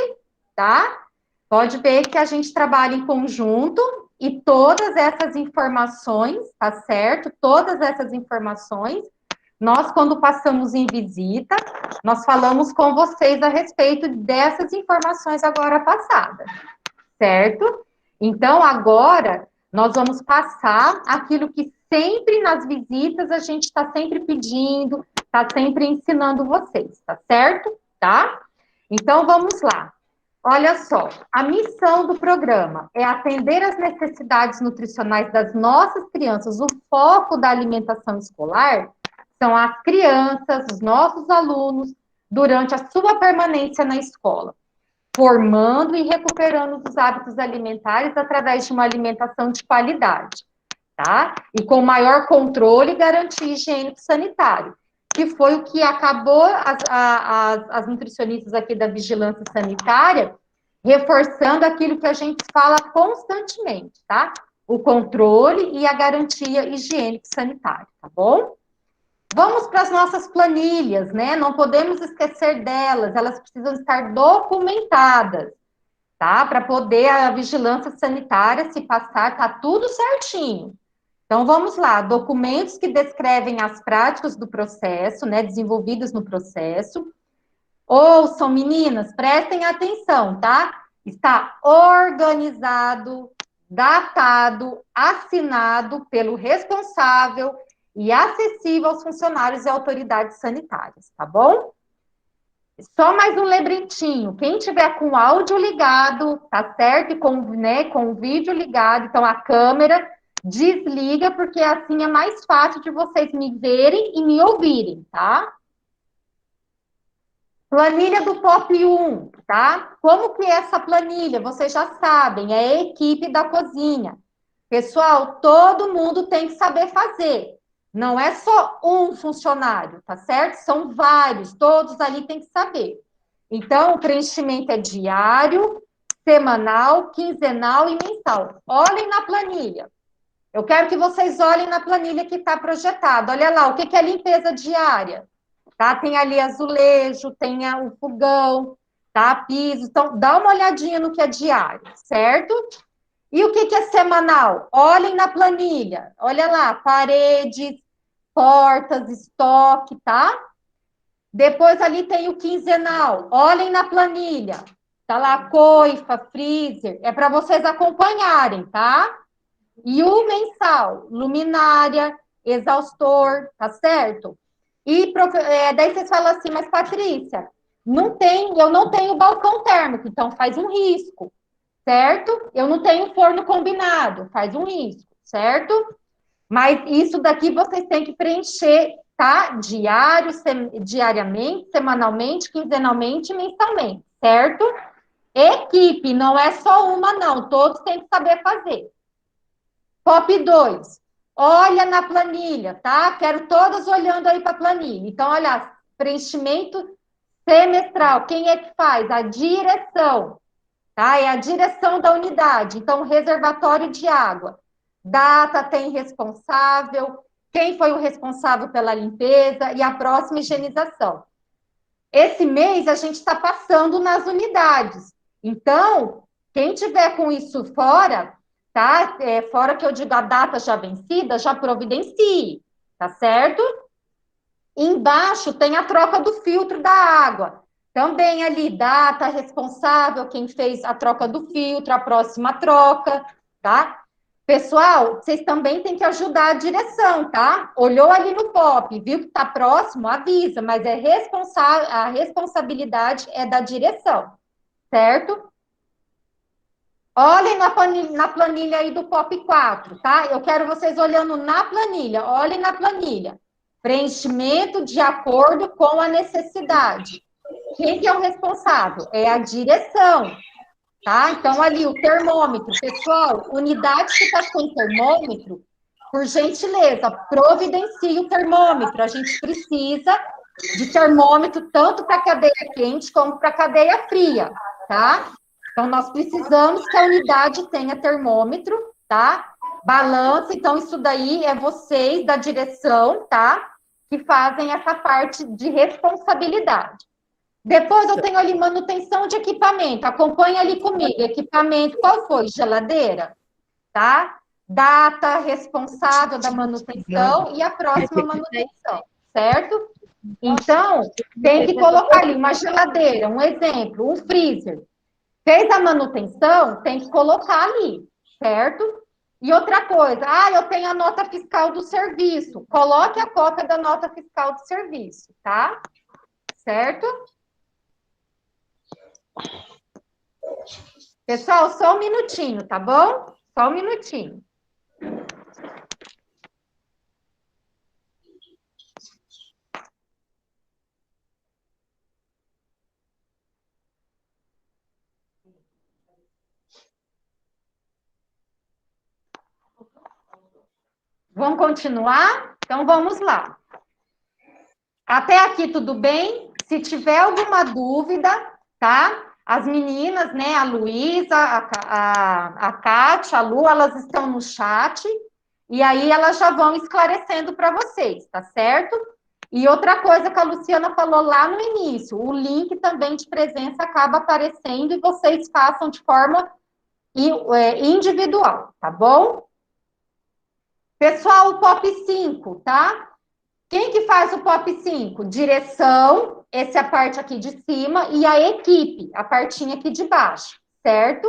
tá? Pode ver que a gente trabalha em conjunto e todas essas informações, tá certo? Todas essas informações, nós, quando passamos em visita, nós falamos com vocês a respeito dessas informações agora passadas, certo? Então, agora, nós vamos passar aquilo que sempre nas visitas a gente está sempre pedindo, está sempre ensinando vocês, tá certo? Tá? Então, vamos lá. Olha só, a missão do programa é atender às necessidades nutricionais das nossas crianças. O foco da alimentação escolar são as crianças, os nossos alunos, durante a sua permanência na escola, formando e recuperando os hábitos alimentares através de uma alimentação de qualidade, tá? E com maior controle e garantia higiênico-sanitário, que foi o que acabou as nutricionistas aqui da Vigilância Sanitária reforçando aquilo que a gente fala constantemente, tá? O controle e a garantia higiênico-sanitária, tá bom? Vamos para as nossas planilhas, né? Não podemos esquecer delas, elas precisam estar documentadas, tá? Para poder a vigilância sanitária se passar, tá tudo certinho. Então, vamos lá, documentos que descrevem as práticas do processo, né, desenvolvidas no processo. Ouçam, meninas, prestem atenção, tá? Está organizado, datado, assinado pelo responsável e acessível aos funcionários e autoridades sanitárias, tá bom? Só mais um lembretinho, quem tiver com o áudio ligado, tá certo? E com o vídeo ligado, então a câmera desliga, porque assim é mais fácil de vocês me verem e me ouvirem, tá? Planilha do POP 1, tá? Como que é essa planilha? Vocês já sabem, é a equipe da cozinha. Pessoal, todo mundo tem que saber fazer. Não é só um funcionário, tá certo? São vários, todos ali têm que saber. Então, o preenchimento é diário, semanal, quinzenal e mensal. Olhem na planilha. Eu quero que vocês olhem na planilha que está projetada. Olha lá, o que é limpeza diária? Tá? Tem ali azulejo, tem o fogão, tá? Piso. Então, dá uma olhadinha no que é diário, certo? E o que é semanal? Olhem na planilha. Olha lá, paredes, portas, estoque, tá? Depois ali tem o quinzenal. Olhem na planilha. Tá lá, coifa, freezer. É para vocês acompanharem, tá? E o mensal, luminária, exaustor, tá certo? E daí vocês falam assim, mas Patrícia, eu não tenho balcão térmico, então faz um risco, certo? Eu não tenho forno combinado, faz um risco, certo? Mas isso daqui vocês têm que preencher, tá? Diariamente, semanalmente, quinzenalmente, mensalmente, certo? Equipe, não é só uma, não, todos têm que saber fazer. POP 2, olha na planilha, tá? Quero todas olhando aí para a planilha. Então, olha, preenchimento semestral. Quem é que faz? A direção, tá? É a direção da unidade. Então, reservatório de água. Data tem responsável, quem foi o responsável pela limpeza e a próxima higienização. Esse mês, a gente está passando nas unidades. Então, quem tiver com isso fora... tá? Fora que eu digo a data já vencida, já providencie, tá certo? Embaixo tem a troca do filtro da água. Também ali, data, responsável, quem fez a troca do filtro, a próxima troca, tá? Pessoal, vocês também têm que ajudar a direção, tá? Olhou ali no POP, viu que está próximo, avisa, mas a responsabilidade é da direção, certo? Olhem na planilha aí do POP 4, tá? Eu quero vocês olhando na planilha, olhem na planilha. Preenchimento de acordo com a necessidade. Quem que é o responsável? É a direção, tá? Então, ali, o termômetro. Pessoal, unidade que está com termômetro, por gentileza, providencie o termômetro. A gente precisa de termômetro tanto para a cadeia quente como para a cadeia fria, tá? Então, nós precisamos que a unidade tenha termômetro, tá? Balança, então, isso daí é vocês da direção, tá? Que fazem essa parte de responsabilidade. Depois eu tenho ali manutenção de equipamento. Acompanha ali comigo. Equipamento, qual foi? Geladeira, tá? Data, responsável da manutenção e a próxima manutenção, certo? Então, tem que colocar ali uma geladeira, um exemplo, um freezer. Fez a manutenção, tem que colocar ali, certo? E outra coisa, eu tenho a nota fiscal do serviço. Coloque a cópia da nota fiscal do serviço, tá? Certo? Pessoal, só um minutinho, tá bom? Só um minutinho. Vamos continuar? Então, vamos lá. Até aqui tudo bem? Se tiver alguma dúvida, tá? As meninas, né, a Luísa, a Kátia, a Lu, elas estão no chat, e aí elas já vão esclarecendo para vocês, tá certo? E outra coisa que a Luciana falou lá no início, o link também de presença acaba aparecendo e vocês façam de forma individual, tá bom? Pessoal, o POP 5, tá? Quem que faz o POP 5? Direção, essa é a parte aqui de cima, e a equipe, a partinha aqui de baixo, certo?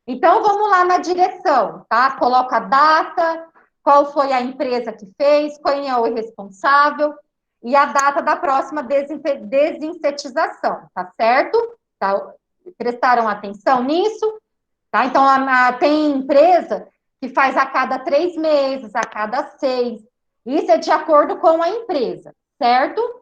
Então, vamos lá na direção, tá? Coloca a data, qual foi a empresa que fez, quem é o responsável, e a data da próxima desinsetização, tá certo? Tá? Prestaram atenção nisso? Tá? Então, tem empresa que faz a cada 3 meses, a cada 6. Isso é de acordo com a empresa, certo?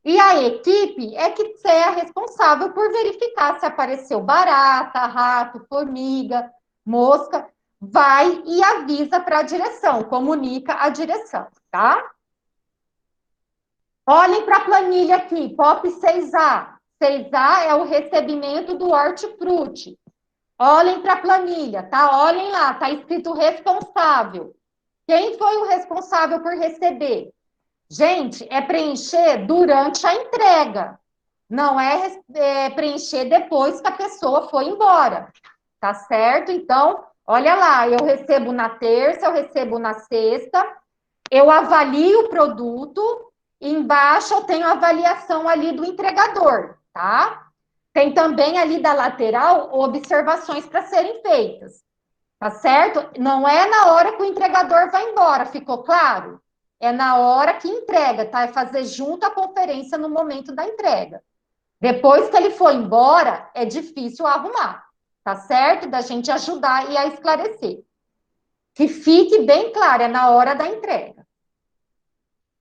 E a equipe é que é a responsável por verificar se apareceu barata, rato, formiga, mosca, vai e avisa para a direção, comunica a direção, tá? Olhem para a planilha aqui, POP 6A. 6A é o recebimento do hortifruti. Olhem para a planilha, tá? Olhem lá, tá escrito responsável. Quem foi o responsável por receber? Gente, é preencher durante a entrega. Não é preencher depois que a pessoa foi embora. Tá certo? Então, olha lá, eu recebo na terça, eu recebo na sexta, eu avalio o produto, e embaixo eu tenho a avaliação ali do entregador, tá? Tem também ali da lateral observações para serem feitas. Tá certo? Não é na hora que o entregador vai embora, ficou claro? É na hora que entrega, tá? É fazer junto a conferência no momento da entrega. Depois que ele for embora, é difícil arrumar, tá certo? Da gente ajudar e a esclarecer. Que fique bem claro, é na hora da entrega.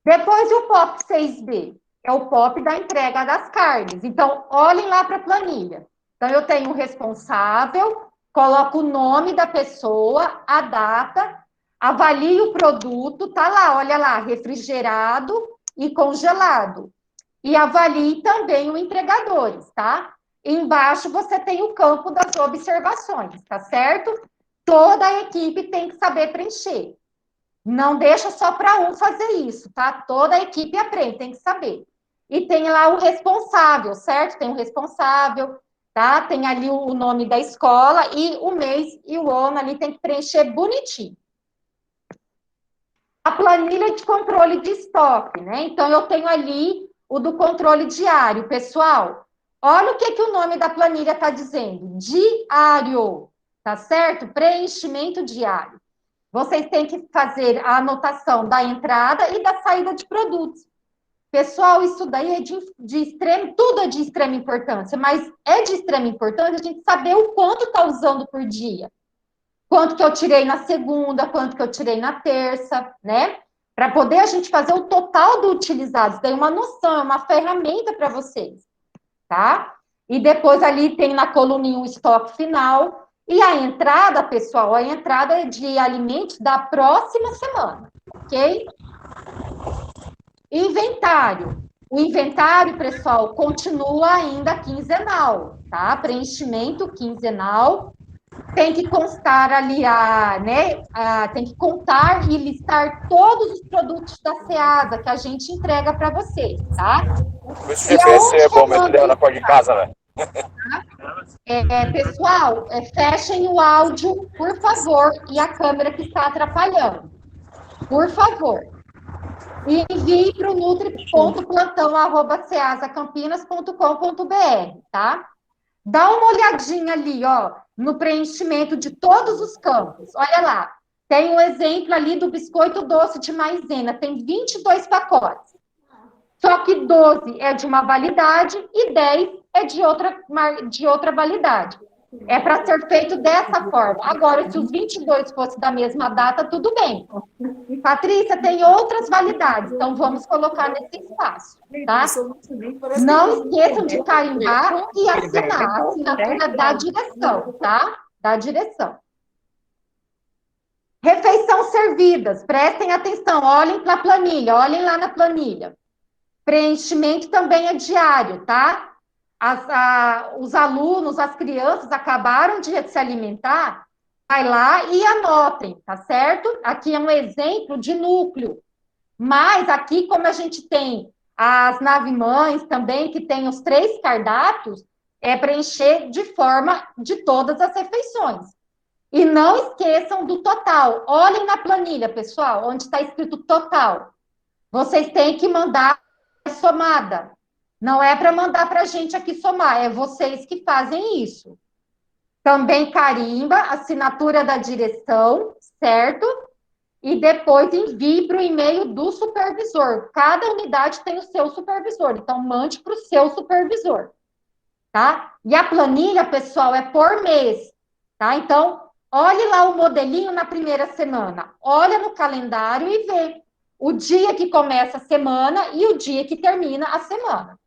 Depois o POP 6B, é o POP da entrega das carnes. Então, olhem lá para a planilha. Então, eu tenho o responsável, coloco o nome da pessoa, a data, avalio o produto, tá lá, olha lá, refrigerado e congelado. E avalie também o entregadores, tá? Embaixo você tem o campo das observações, tá certo? Toda a equipe tem que saber preencher. Não deixa só para um fazer isso, tá? Toda a equipe aprende, tem que saber. E tem lá o responsável, certo? Tem o responsável, tá? Tem ali o nome da escola e o mês e o ano ali tem que preencher bonitinho. A planilha de controle de estoque, né? Então, eu tenho ali o do controle diário. Pessoal, olha o que o nome da planilha está dizendo. Diário. tá certo? Preenchimento diário. Vocês têm que fazer a anotação da entrada e da saída de produtos. Pessoal, isso daí é de extremo, tudo é de extrema importância, mas é de extrema importância a gente saber o quanto está usando por dia. Quanto que eu tirei na segunda, quanto que eu tirei na terça, né? Para poder a gente fazer o total do utilizado. Isso daí é uma noção, é uma ferramenta para vocês, tá? E depois ali tem na coluninha o estoque final. E a entrada, pessoal, a entrada é de alimentos da próxima semana, ok? Inventário. O inventário, pessoal, continua ainda quinzenal, tá? Preenchimento quinzenal. Tem que constar ali, tem que contar e listar todos os produtos da Ceasa que a gente entrega para vocês, tá? Esse GPS é bom, mas leva na porta de casa, né? Pessoal, fechem o áudio, por favor, e a câmera que está atrapalhando. Por favor. E envie para o nutri.plantão@ceasacampinas.com.br, tá? Dá uma olhadinha ali, ó, no preenchimento de todos os campos. Olha lá, tem um exemplo ali do biscoito doce de maisena, tem 22 pacotes. Só que 12 é de uma validade e 10 é de outra validade. É para ser feito dessa forma. Agora, se os 22 fossem da mesma data, tudo bem. Patrícia, tem outras validades, então vamos colocar nesse espaço, tá? Não esqueçam de carimbar e assinar a assinatura da direção, tá? Da direção. Refeição servidas, prestem atenção, olhem para a planilha, olhem lá na planilha. Preenchimento também é diário, tá? Os alunos, as crianças acabaram de se alimentar, vai lá e anotem, tá certo? Aqui é um exemplo de núcleo. Mas aqui, como a gente tem as nave-mães também, que tem os 3 cardápios, é preencher de forma de todas as refeições. E não esqueçam do total. Olhem na planilha, pessoal, onde está escrito total. Vocês têm que mandar somada. Não é para mandar para a gente aqui somar, é vocês que fazem isso. Também carimba, assinatura da direção, certo? E depois envie para o e-mail do supervisor. Cada unidade tem o seu supervisor, então mande para o seu supervisor, tá? E a planilha, pessoal, é por mês, tá? Então, olhe lá o modelinho na primeira semana, olha no calendário e vê o dia que começa a semana e o dia que termina a semana.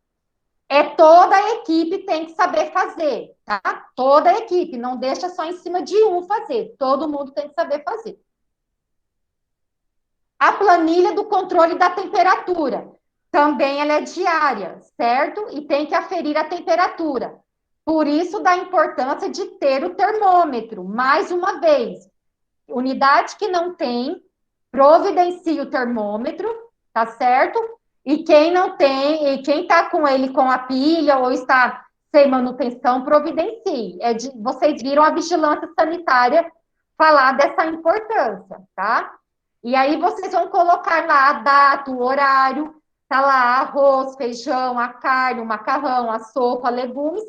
Toda a equipe tem que saber fazer, tá? Toda a equipe, não deixa só em cima de um fazer, todo mundo tem que saber fazer. A planilha do controle da temperatura, também ela é diária, certo? E tem que aferir a temperatura. Por isso, da importância de ter o termômetro, mais uma vez. Unidade que não tem, providencie o termômetro, tá certo? E quem não tem, e quem está com ele com a pilha ou está sem manutenção, providencie. Vocês viram a vigilância sanitária falar dessa importância, tá? E aí vocês vão colocar lá a data, o horário, tá lá arroz, feijão, a carne, o macarrão, a sopa, legumes.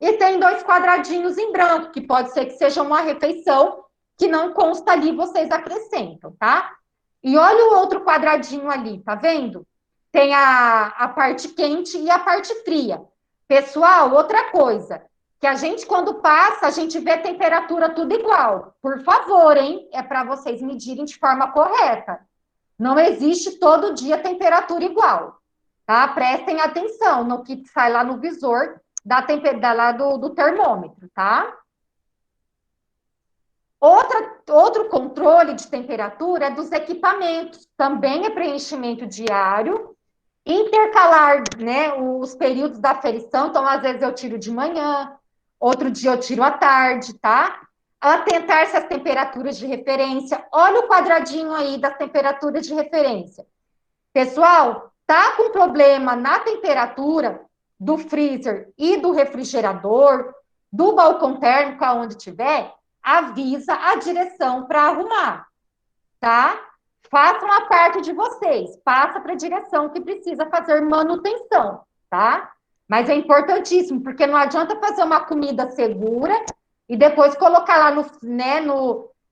E tem 2 quadradinhos em branco, que pode ser que seja uma refeição que não consta ali, vocês acrescentam, tá? E olha o outro quadradinho ali, tá vendo? Tem a parte quente e a parte fria. Pessoal, outra coisa, que a gente, quando passa, a gente vê a temperatura tudo igual. Por favor, hein? É para vocês medirem de forma correta. Não existe todo dia temperatura igual, tá? Prestem atenção no que sai lá no visor lá do termômetro, tá? Outro controle de temperatura é dos equipamentos. Também é preenchimento diário. Intercalar, né, os períodos da aferição. Então, às vezes eu tiro de manhã, outro dia eu tiro à tarde, tá? Atentar-se às temperaturas de referência. Olha o quadradinho aí das temperaturas de referência. Pessoal, tá com problema na temperatura do freezer e do refrigerador, do balcão térmico, aonde tiver, avisa a direção para arrumar, tá? Façam a parte de vocês, passa para a direção que precisa fazer manutenção, tá? Mas é importantíssimo, porque não adianta fazer uma comida segura e depois colocar lá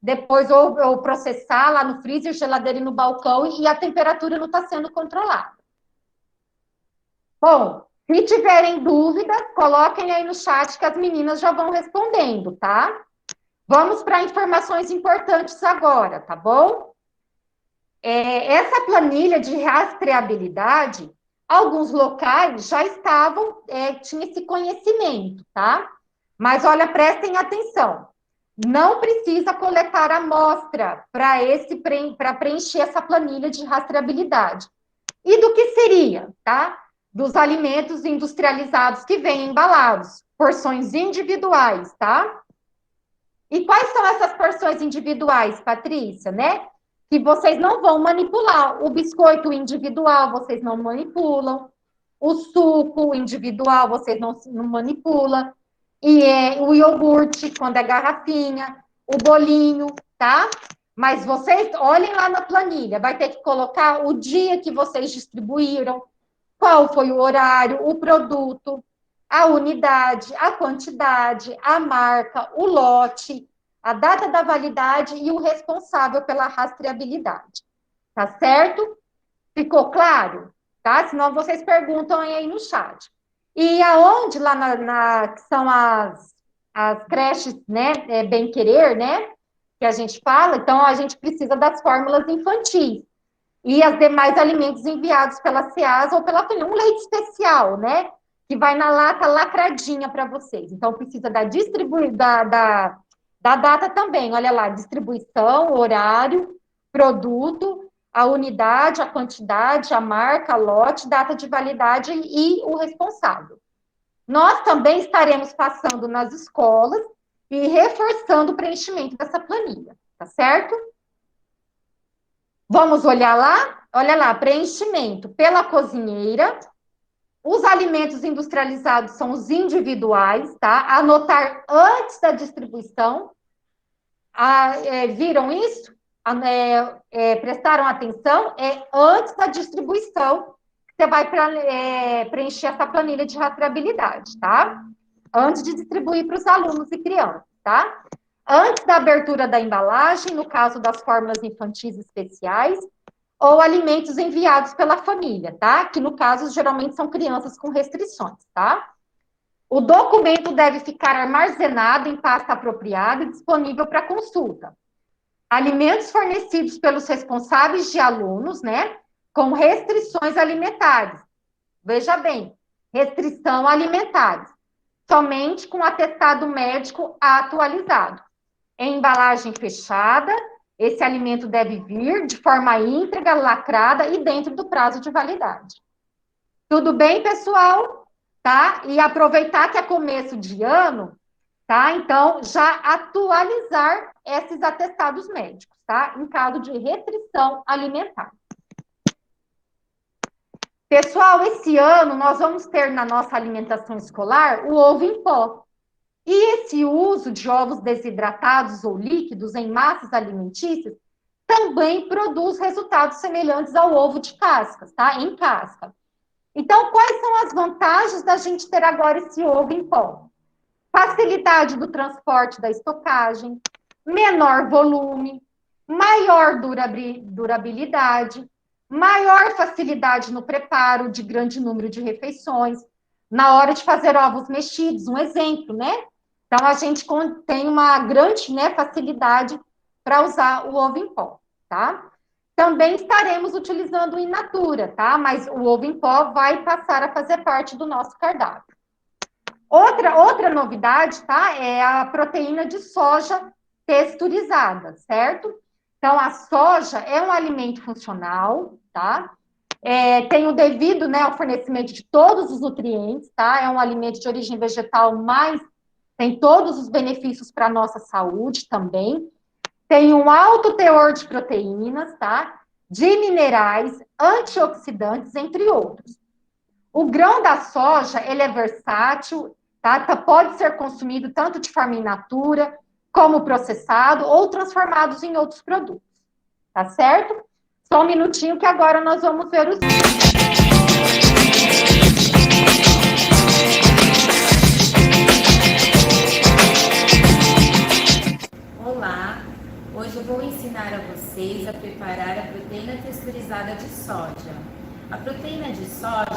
depois ou processar lá no freezer, geladeira e no balcão, e a temperatura não está sendo controlada. Bom, se tiverem dúvidas, coloquem aí no chat que as meninas já vão respondendo, tá? Vamos para informações importantes agora, tá bom? Essa planilha de rastreabilidade, alguns locais já tinham esse conhecimento, tá? Mas, olha, prestem atenção. Não precisa coletar amostra para preencher essa planilha de rastreabilidade. E do que seria, tá? Dos alimentos industrializados que vêm embalados, porções individuais, tá? E quais são essas porções individuais, Patrícia, né? Que vocês não vão manipular. O biscoito individual, vocês não manipulam. O suco individual, vocês não manipulam. E o iogurte, quando é garrafinha. O bolinho, tá? Mas vocês, olhem lá na planilha. Vai ter que colocar o dia que vocês distribuíram, qual foi o horário, o produto, a unidade, a quantidade, a marca, o lote, a data da validade e o responsável pela rastreabilidade. Tá certo? Ficou claro? Tá? Senão vocês perguntam aí no chat. E aonde, lá que são as creches, né, bem querer, né, que a gente fala, então a gente precisa das fórmulas infantis. E os demais alimentos enviados pela Ceasa ou pela família. Um leite especial, né? Que vai na lata lacradinha para vocês. Então, precisa da data também. Olha lá, distribuição, horário, produto, a unidade, a quantidade, a marca, lote, data de validade e o responsável. Nós também estaremos passando nas escolas e reforçando o preenchimento dessa planilha, tá certo? Vamos olhar lá? Olha lá, preenchimento pela cozinheira. Os alimentos industrializados são os individuais, tá? Anotar antes da distribuição. Viram isso? Prestaram atenção? Antes da distribuição, você vai preencher essa planilha de rastreabilidade, tá? Antes de distribuir para os alunos e crianças, tá? Antes da abertura da embalagem, no caso das fórmulas infantis especiais, ou alimentos enviados pela família, tá? Que, no caso, geralmente são crianças com restrições, tá? O documento deve ficar armazenado em pasta apropriada e disponível para consulta. Alimentos fornecidos pelos responsáveis de alunos, né? Com restrições alimentares. Veja bem, restrição alimentares. Somente com atestado médico atualizado. Em embalagem fechada, esse alimento deve vir de forma íntegra, lacrada e dentro do prazo de validade. Tudo bem, pessoal? Tá? E aproveitar que é começo de ano, tá? Então, já atualizar esses atestados médicos, tá? Em caso de restrição alimentar. Pessoal, esse ano nós vamos ter na nossa alimentação escolar o ovo em pó. E esse uso de ovos desidratados ou líquidos em massas alimentícias também produz resultados semelhantes ao ovo de cascas, tá? Em casca. Então, quais são as vantagens da gente ter agora esse ovo em pó? Facilidade do transporte da estocagem, menor volume, maior durabilidade, maior facilidade no preparo de grande número de refeições, na hora de fazer ovos mexidos, um exemplo, né? Então, a gente tem uma grande, né, facilidade para usar o ovo em pó, tá? Também estaremos utilizando o in natura, tá? Mas o ovo em pó vai passar a fazer parte do nosso cardápio. Outra novidade, tá? É a proteína de soja texturizada, certo? Então, a soja é um alimento funcional, tá? Tem o devido, né, ao fornecimento de todos os nutrientes, tá? É um alimento de origem vegetal, mas tem todos os benefícios para a nossa saúde também. Tem um alto teor de proteínas, tá? De minerais, antioxidantes, entre outros. O grão da soja, ele é versátil, tá? Pode ser consumido tanto de forma in natura, como processado, ou transformados em outros produtos. Tá certo? Só um minutinho que agora nós vamos ver os vídeos.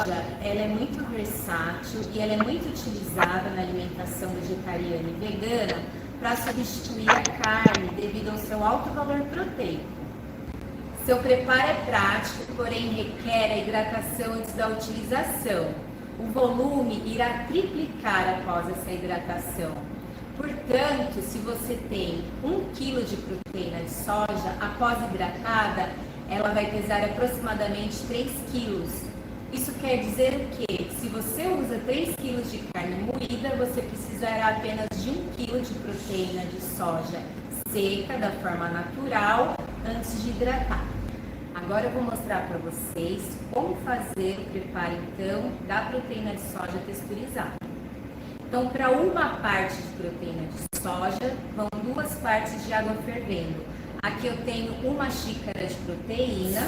soja, ela é muito versátil e ela é muito utilizada na alimentação vegetariana e vegana para substituir a carne devido ao seu alto valor proteico. Seu preparo é prático, porém requer a hidratação antes da utilização. O volume irá triplicar após essa hidratação. Portanto, se você tem 1 kg de proteína de soja, após hidratada, ela vai pesar aproximadamente 3 kg. Isso quer dizer o quê? Se você usa 3 kg de carne moída, você precisará apenas de 1 kg de proteína de soja seca, da forma natural, antes de hidratar. Agora eu vou mostrar para vocês como fazer o preparo, então, da proteína de soja texturizada. Então, para uma parte de proteína de soja, vão 2 partes de água fervendo. Aqui eu tenho 1 xícara de proteína.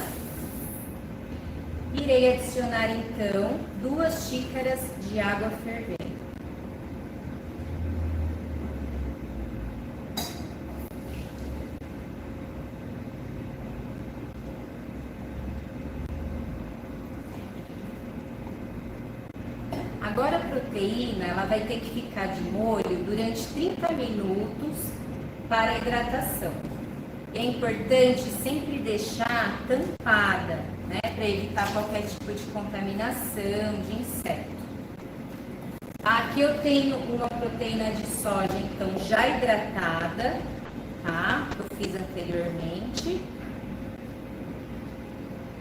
Irei adicionar, então, 2 xícaras de água fervendo. Agora a proteína, ela vai ter que ficar de molho durante 30 minutos para a hidratação. E é importante sempre deixar tampada, né, para evitar qualquer tipo de contaminação, de inseto. Aqui eu tenho uma proteína de soja, então, já hidratada, tá? Eu fiz anteriormente.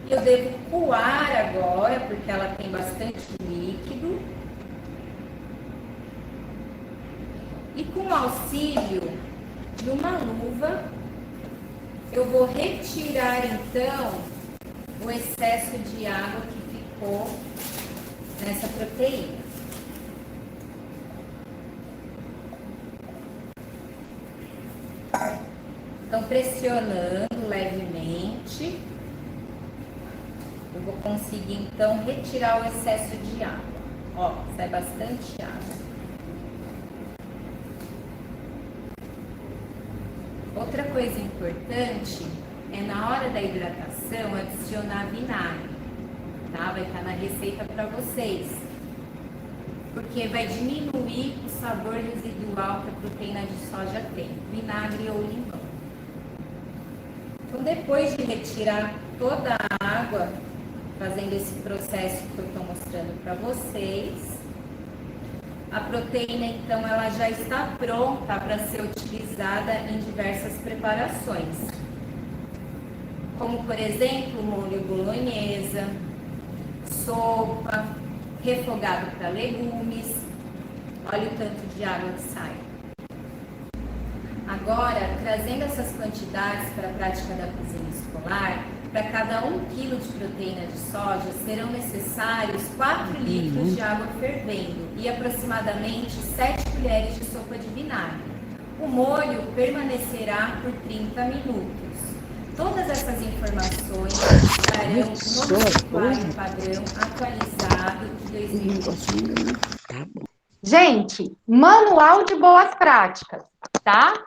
Eu devo coar agora, porque ela tem bastante líquido. E com o auxílio de uma luva, eu vou retirar, então, o excesso de água que ficou nessa proteína. Então, pressionando levemente, eu vou conseguir, então, retirar o excesso de água. Ó, sai bastante água. Outra coisa importante é, na hora da hidratação, adicionar vinagre, tá? Vai estar na receita para vocês. Porque vai diminuir o sabor residual que a proteína de soja tem, vinagre ou limão. Então, depois de retirar toda a água, fazendo esse processo que eu estou mostrando para vocês, a proteína, então, ela já está pronta para ser utilizada em diversas preparações. Como, por exemplo, molho bolonhesa, sopa, refogado para legumes. Olha o tanto de água que sai. Agora, trazendo essas quantidades para a prática da cozinha escolar, para cada 1 kg de proteína de soja, serão necessários 4 litros de água fervendo e aproximadamente 7 colheres de sopa de vinagre. O molho permanecerá por 30 minutos. Todas essas informações estarão no receituário padrão atualizado de 2020. Gente, manual de boas práticas, tá?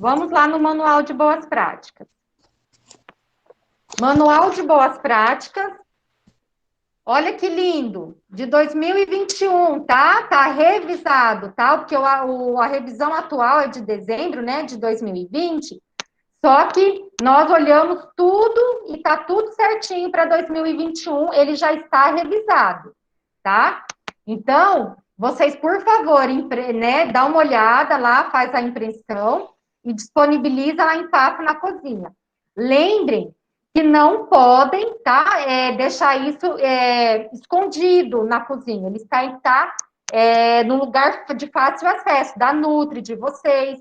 Vamos lá no manual de boas práticas. Manual de boas práticas. Olha que lindo, de 2021, tá? Tá revisado, tá? Porque a revisão atual é de dezembro, né, de 2020. Só que nós olhamos tudo e tá tudo certinho para 2021, ele já está revisado, tá? Então, vocês, por favor, né, dá uma olhada lá, faz a impressão e disponibiliza lá em pasta na cozinha. Lembrem que não podem, tá, deixar isso escondido na cozinha. Ele está no lugar de fácil acesso, da Nutri, de vocês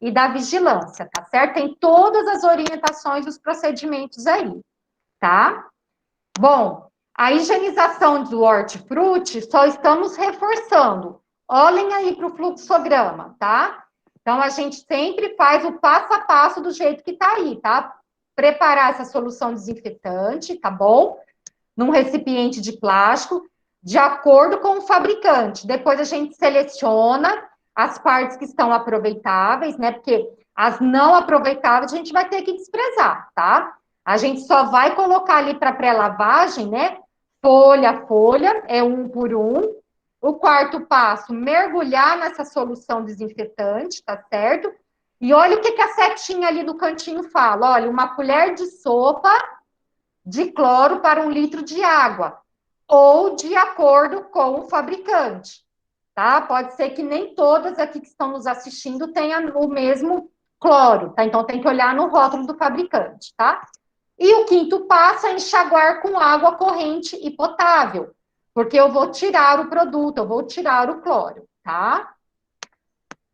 e da vigilância, tá certo? Tem todas as orientações, os procedimentos aí, tá? Bom, a higienização do hortifruti, só estamos reforçando. Olhem aí para o fluxograma, tá? Então, a gente sempre faz o passo a passo do jeito que tá aí, tá? Preparar essa solução desinfetante, tá bom? Num recipiente de plástico, de acordo com o fabricante. Depois a gente seleciona as partes que estão aproveitáveis, né? Porque as não aproveitáveis a gente vai ter que desprezar, tá? A gente só vai colocar ali para pré-lavagem, né? folha a folha, é 1 por 1. O quarto passo, mergulhar nessa solução desinfetante, tá certo? E olha o que a setinha ali do cantinho fala. Olha, 1 colher de sopa de cloro para 1 litro de água, ou de acordo com o fabricante, tá? Pode ser que nem todas aqui que estão nos assistindo tenham o mesmo cloro, tá? Então tem que olhar no rótulo do fabricante, tá? E o quinto passo é enxaguar com água corrente e potável, porque eu vou tirar o produto, eu vou tirar o cloro, tá?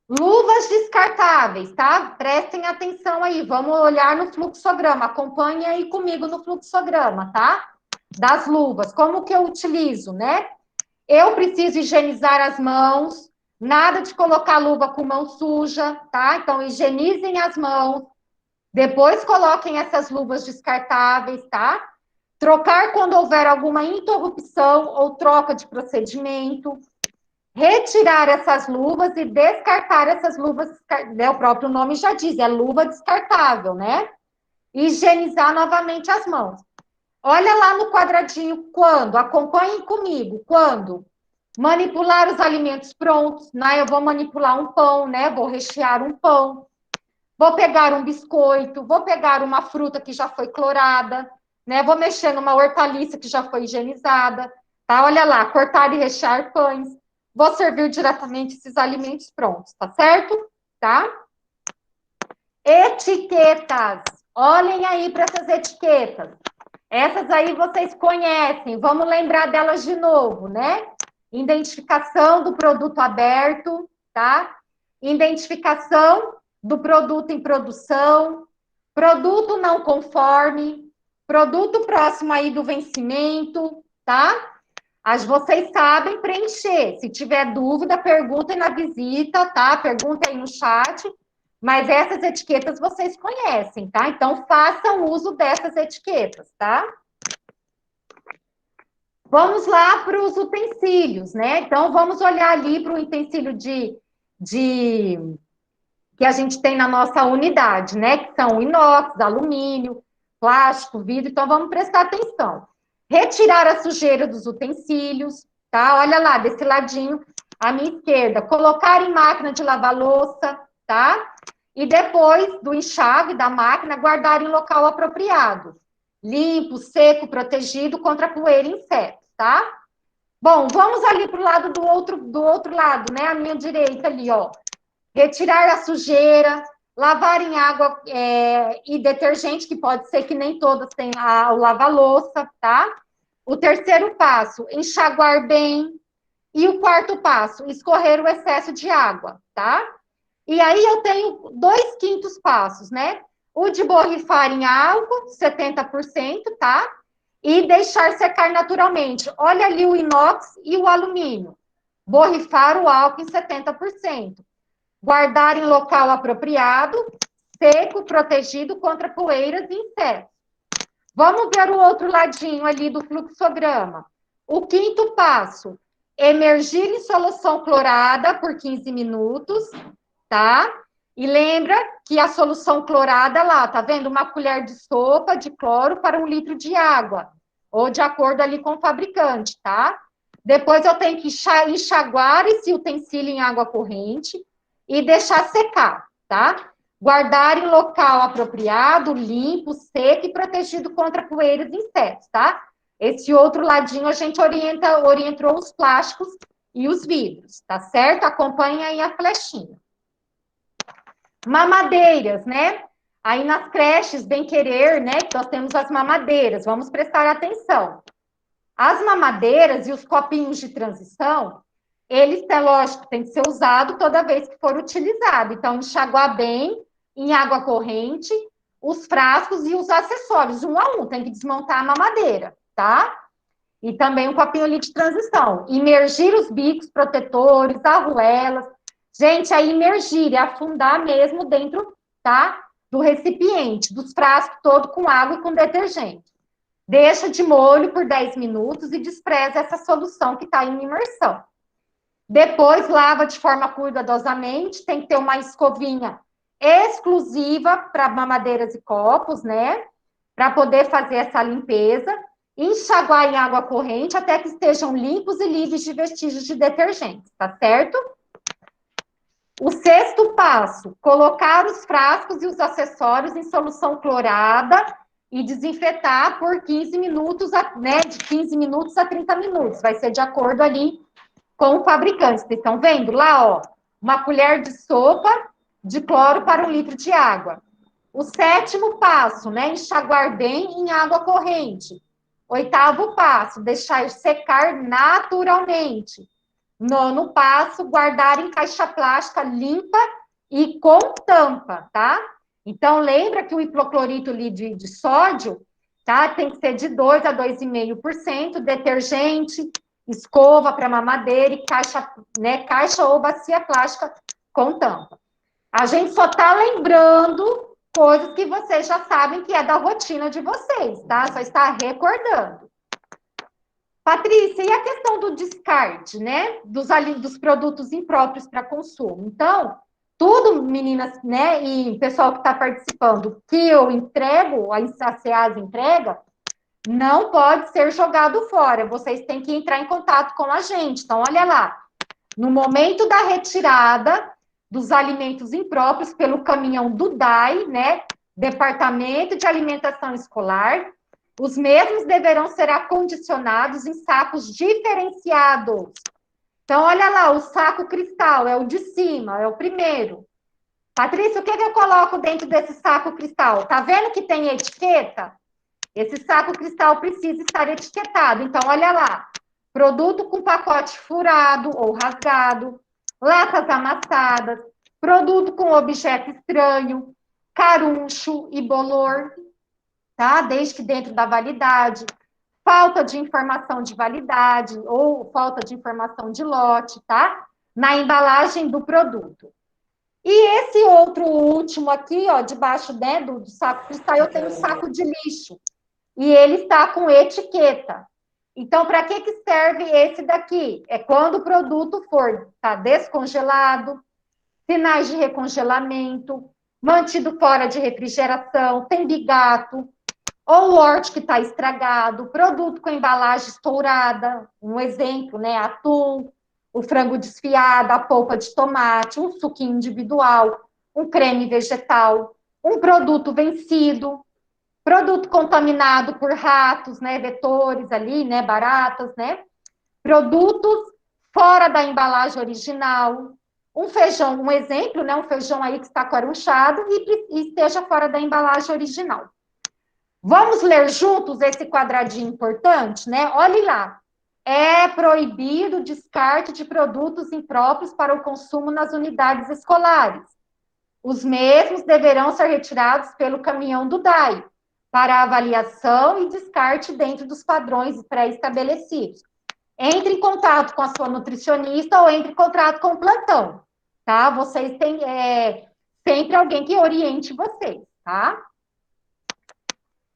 Luvas descartáveis, tá? Prestem atenção aí, vamos olhar no fluxograma, acompanhem aí comigo no fluxograma, tá? Das luvas, como que eu utilizo, né? Eu preciso higienizar as mãos, nada de colocar luva com mão suja, tá? Então, higienizem as mãos, depois coloquem essas luvas descartáveis, tá? Trocar quando houver alguma interrupção ou troca de procedimento. Retirar essas luvas e descartar essas luvas, né? O próprio nome já diz, é luva descartável, né? Higienizar novamente as mãos. Olha lá no quadradinho, quando, acompanhem comigo, quando manipular os alimentos prontos, né? Eu vou manipular um pão, né? Vou rechear um pão. Vou pegar um biscoito, vou pegar uma fruta que já foi clorada, né? Vou mexer numa hortaliça que já foi higienizada, tá? Olha lá, cortar e rechear pães. Vou servir diretamente esses alimentos prontos, tá certo? Tá? Etiquetas. Olhem aí para essas etiquetas. Essas aí vocês conhecem. Vamos lembrar delas de novo, né? Identificação do produto aberto, tá? Identificação do produto em produção, produto não conforme, produto próximo aí do vencimento, tá? Vocês sabem preencher. Se tiver dúvida, perguntem na visita, tá? Perguntem aí no chat. Mas essas etiquetas vocês conhecem, tá? Então, façam uso dessas etiquetas, tá? Vamos lá para os utensílios, né? Então, vamos olhar ali para o utensílio que a gente tem na nossa unidade, né? Que são inox, alumínio, plástico, vidro. Então, vamos prestar atenção. Retirar a sujeira dos utensílios, tá? Olha lá, desse ladinho, à minha esquerda. Colocar em máquina de lavar louça, tá? E depois do enxágue da máquina, guardar em local apropriado. Limpo, seco, protegido contra poeira e insetos, tá? Bom, vamos ali para o lado do outro lado, né? À minha direita ali, ó. Retirar a sujeira, lavar em água e detergente, que pode ser que nem todas tenham o lava-louça, tá? O terceiro passo, enxaguar bem. E o quarto passo, escorrer o excesso de água, tá? E aí eu tenho 2 quintos passos, né? O de borrifar em álcool, 70%, tá? E deixar secar naturalmente. Olha ali o inox e o alumínio. Borrifar o álcool em 70%. Guardar em local apropriado, seco, protegido contra poeiras e insetos. Vamos ver o outro ladinho ali do fluxograma. O quinto passo, emergir em solução clorada por 15 minutos, tá? E lembra que a solução clorada lá, tá vendo? 1 colher de sopa de cloro para 1 litro de água, ou de acordo ali com o fabricante, tá? Depois eu tenho que enxaguar esse utensílio em água corrente e deixar secar, tá? Guardar em local apropriado, limpo, seco e protegido contra poeiras e insetos, tá? Esse outro ladinho a gente orientou os plásticos e os vidros, tá certo? Acompanhem aí a flechinha. Mamadeiras, né? Aí nas creches, bem querer, né? Nós temos as mamadeiras, vamos prestar atenção. As mamadeiras e os copinhos de transição, eles, é lógico, tem que ser usado toda vez que for utilizado. Então, enxaguar bem, em água corrente, os frascos e os acessórios, um a um, tem que desmontar a mamadeira, tá? E também um copinho ali de transição. Imergir os bicos protetores, arruelas. Gente, é imergir, é afundar mesmo dentro, tá? Do recipiente, dos frascos todo com água e com detergente. Deixa de molho por 10 minutos e despreza essa solução que está em imersão. Depois, lava de forma cuidadosamente, tem que ter uma escovinha exclusiva para mamadeiras e copos, né? Para poder fazer essa limpeza. enxaguar em água corrente até que estejam limpos e livres de vestígios de detergentes, tá certo? O 6º passo, colocar os frascos e os acessórios em solução clorada e desinfetar por 15 minutos, né, de 15 minutos a 30 minutos. Vai ser de acordo ali com o fabricante. Vocês estão vendo lá, ó, uma colher de sopa de cloro para 1 litro de água. O 7º passo, né, enxaguar bem em água corrente. 8º passo, deixar secar naturalmente. 9º passo, guardar em caixa plástica limpa e com tampa, tá? Então, lembra que o hipoclorito de sódio, tá? Tem que ser de 2 a 2,5%, detergente, escova para mamadeira e caixa, né, caixa ou bacia plástica com tampa. A gente só tá lembrando coisas que vocês já sabem que é da rotina de vocês, tá? Só está recordando. Patrícia, e a questão do descarte, né, dos produtos impróprios para consumo? Então, tudo, meninas, né, e pessoal que está participando, que eu entrego, a SEAS entrega, não pode ser jogado fora. Vocês têm que entrar em contato com a gente. Então, olha lá, no momento da retirada dos alimentos impróprios pelo caminhão do DAI, né, Departamento de Alimentação Escolar, os mesmos deverão ser acondicionados em sacos diferenciados. Então, olha lá, o saco cristal é o de cima, é o primeiro. Patrícia, o que eu coloco dentro desse saco cristal? Tá vendo que tem etiqueta? Esse saco cristal precisa estar etiquetado. Então, olha lá, produto com pacote furado ou rasgado, latas amassadas, produto com objeto estranho, caruncho e bolor, tá? Desde que dentro da validade, falta de informação de validade ou falta de informação de lote, tá? Na embalagem do produto. E esse outro último aqui, ó, debaixo, né, do saco cristal, eu tenho o saco de lixo. E ele está com etiqueta. Então, para que serve esse daqui? É quando o produto for tá descongelado, sinais de recongelamento, mantido fora de refrigeração, tem bigato, ou o horte que está estragado, produto com embalagem estourada, um exemplo, né, atum, o frango desfiado, a polpa de tomate, um suquinho individual, um creme vegetal, um produto vencido, produto contaminado por ratos, né, vetores ali, né, baratas, né, produtos fora da embalagem original, um feijão, um exemplo, né, um feijão aí que está carunchado e esteja fora da embalagem original. Vamos ler juntos esse quadradinho importante, né? Olhe lá. É proibido o descarte de produtos impróprios para o consumo nas unidades escolares. Os mesmos deverão ser retirados pelo caminhão do DAI, para avaliação e descarte dentro dos padrões pré-estabelecidos. Entre em contato com a sua nutricionista ou entre em contato com o plantão, tá? Vocês têm sempre alguém que oriente vocês, tá?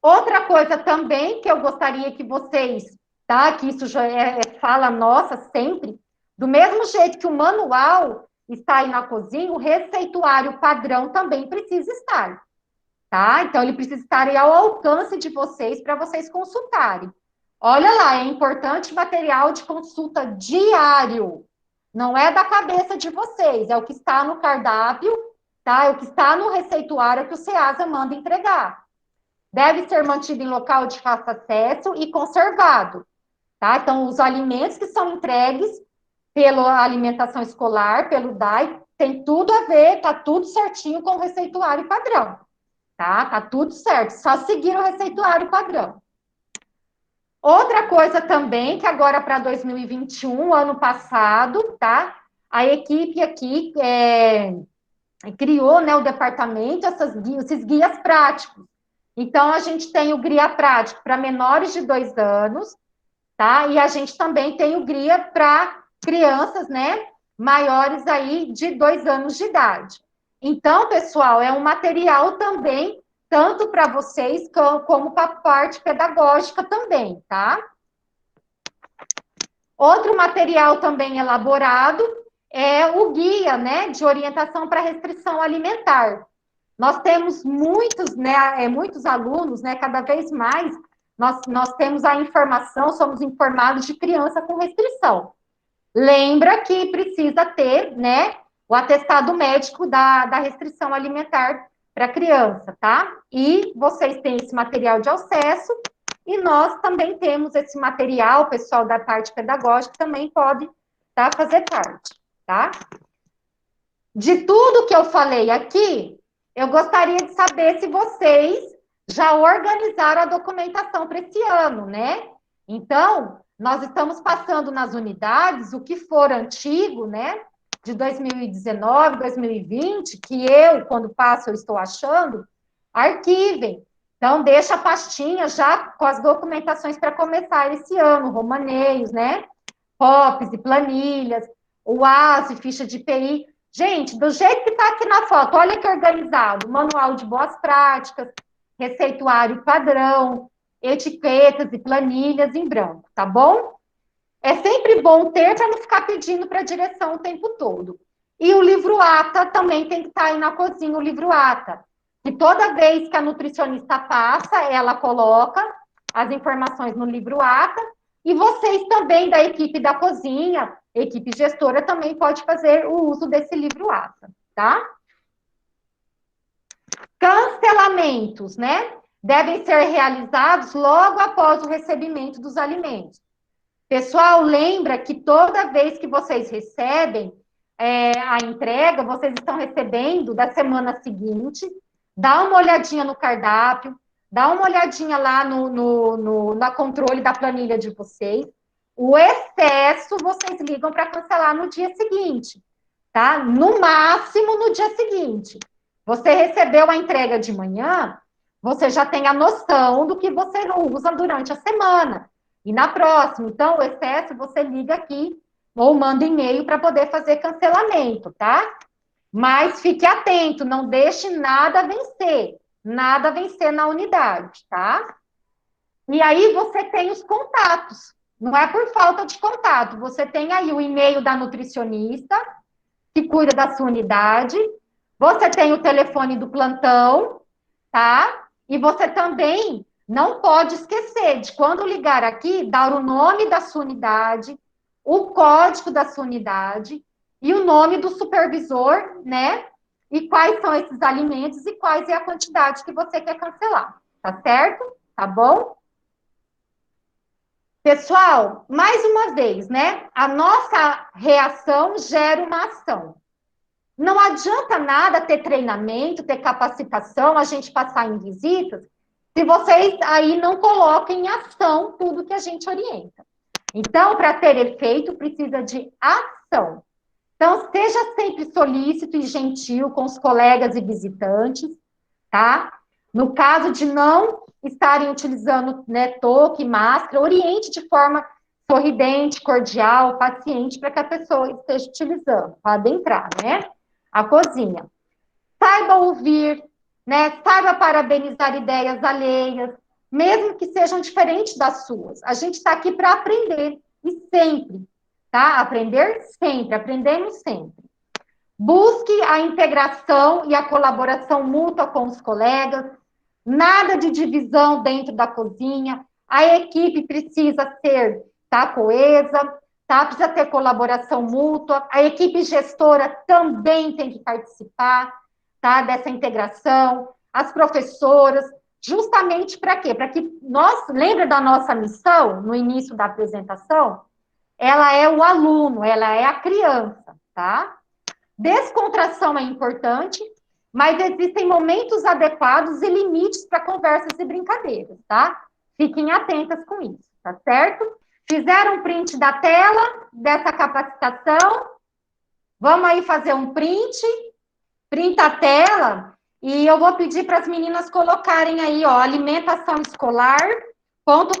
Outra coisa também que eu gostaria que vocês, tá? Que isso já é fala nossa sempre, do mesmo jeito que o manual está aí na cozinha, o receituário padrão também precisa estar, tá? Então, ele precisa estar aí ao alcance de vocês para vocês consultarem. Olha lá, é importante material de consulta diário. Não é da cabeça de vocês, é o que está no cardápio, tá? É o que está no receituário que o SEASA manda entregar. Deve ser mantido em local de fácil acesso e conservado, tá? Então, os alimentos que são entregues pela alimentação escolar, pelo DAI, tem tudo a ver, tá tudo certinho com o receituário padrão, tá? Tá tudo certo, só seguir o receituário padrão. Outra coisa também, que agora para 2021, ano passado, tá? A equipe aqui criou, né, o departamento, esses guias práticos. Então, a gente tem o guia prático para menores de 2 anos, tá? E a gente também tem o guia para crianças, né, maiores aí de 2 anos de idade. Então, pessoal, é um material também, tanto para vocês, como para a parte pedagógica também, tá? Outro material também elaborado é o guia, né, de orientação para restrição alimentar. Nós temos muitos, né, muitos alunos, né, cada vez mais nós temos a informação, somos informados de criança com restrição. Lembra que precisa ter, né, o atestado médico da restrição alimentar para criança, tá? E vocês têm esse material de acesso, e nós também temos esse material, o pessoal da parte pedagógica também pode, tá, fazer parte, tá? De tudo que eu falei aqui, eu gostaria de saber se vocês já organizaram a documentação para esse ano, né? Então, nós estamos passando nas unidades o que for antigo, né? De 2019, 2020, que eu, quando passo, eu estou achando, arquivem. Então, deixa a pastinha já com as documentações para começar esse ano, romaneios, né? POPs e planilhas, o ASE, ficha de IPI. Gente, do jeito que está aqui na foto, olha que organizado, manual de boas práticas, receituário padrão, etiquetas e planilhas em branco, tá bom? É sempre bom ter para não ficar pedindo para a direção o tempo todo. E o livro ATA também tem que estar aí na cozinha, o livro ATA. Que toda vez que a nutricionista passa, ela coloca as informações no livro ATA, e vocês também da equipe da cozinha, equipe gestora, também pode fazer o uso desse livro ATA, tá? Cancelamentos, né? Devem ser realizados logo após o recebimento dos alimentos. Pessoal, lembra que toda vez que vocês recebem a entrega, vocês estão recebendo da semana seguinte, dá uma olhadinha no cardápio, dá uma olhadinha lá na controle da planilha de vocês. O excesso, vocês ligam para cancelar no dia seguinte, tá? No máximo, no dia seguinte. Você recebeu a entrega de manhã, você já tem a noção do que você usa durante a semana. E na próxima, então, o excesso, você liga aqui ou manda e-mail para poder fazer cancelamento, tá? Mas fique atento, não deixe nada vencer na unidade, tá? E aí você tem os contatos, não é por falta de contato, você tem aí o e-mail da nutricionista, que cuida da sua unidade, você tem o telefone do plantão, tá? E você também não pode esquecer de, quando ligar aqui, dar o nome da sua unidade, o código da sua unidade e o nome do supervisor, né? E quais são esses alimentos e quais é a quantidade que você quer cancelar, tá certo? Tá bom? Pessoal, mais uma vez, né? A nossa reação gera uma ação. Não adianta nada ter treinamento, ter capacitação, a gente passar em visitas, se vocês aí não colocam em ação tudo que a gente orienta. Então, para ter efeito, precisa de ação. Então, seja sempre solícito e gentil com os colegas e visitantes, tá? No caso de não estarem utilizando, né, toque, máscara, oriente de forma sorridente, cordial, paciente, para que a pessoa esteja utilizando, para adentrar, né? A cozinha. Saiba ouvir, né? Saiba parabenizar ideias alheias, mesmo que sejam diferentes das suas. A gente está aqui para aprender, e sempre, tá? Aprender sempre, aprendemos sempre. Busque a integração e a colaboração mútua com os colegas, nada de divisão dentro da cozinha, a equipe precisa ser, tá, coesa, tá? Precisa ter colaboração mútua, a equipe gestora também tem que participar, tá, dessa integração, as professoras, justamente para quê? Para que nós, lembra da nossa missão, no início da apresentação? Ela é o aluno, ela é a criança, tá? Descontração é importante, mas existem momentos adequados e limites para conversas e brincadeiras, tá? Fiquem atentas com isso, tá certo? Fizeram um print da tela dessa capacitação? Vamos aí fazer um print, printa a tela, e eu vou pedir para as meninas colocarem aí, ó, alimentação escolar,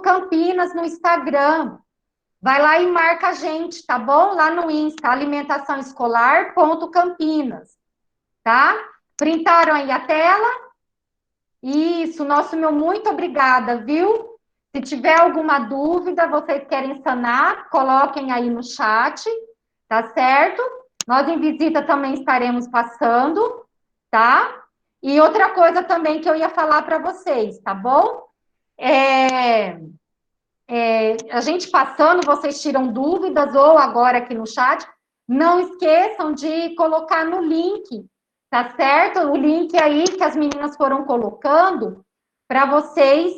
@Campinas no Instagram. Vai lá e marca a gente, tá bom? Lá no Insta, alimentação escolar, @Campinas, tá? Printaram aí a tela? Isso, nosso meu muito obrigada, viu? Se tiver alguma dúvida, vocês querem sanar, coloquem aí no chat, tá certo? Nós em visita também estaremos passando, tá? E outra coisa também que eu ia falar para vocês, tá bom? A gente passando, vocês tiram dúvidas, ou agora aqui no chat, não esqueçam de colocar no link, tá certo? O link aí que as meninas foram colocando, para vocês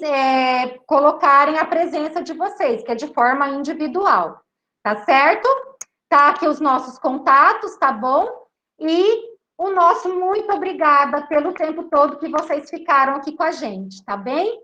colocarem a presença de vocês, que é de forma individual, tá certo? Tá aqui os nossos contatos, tá bom? E o nosso muito obrigada pelo tempo todo que vocês ficaram aqui com a gente, tá bem?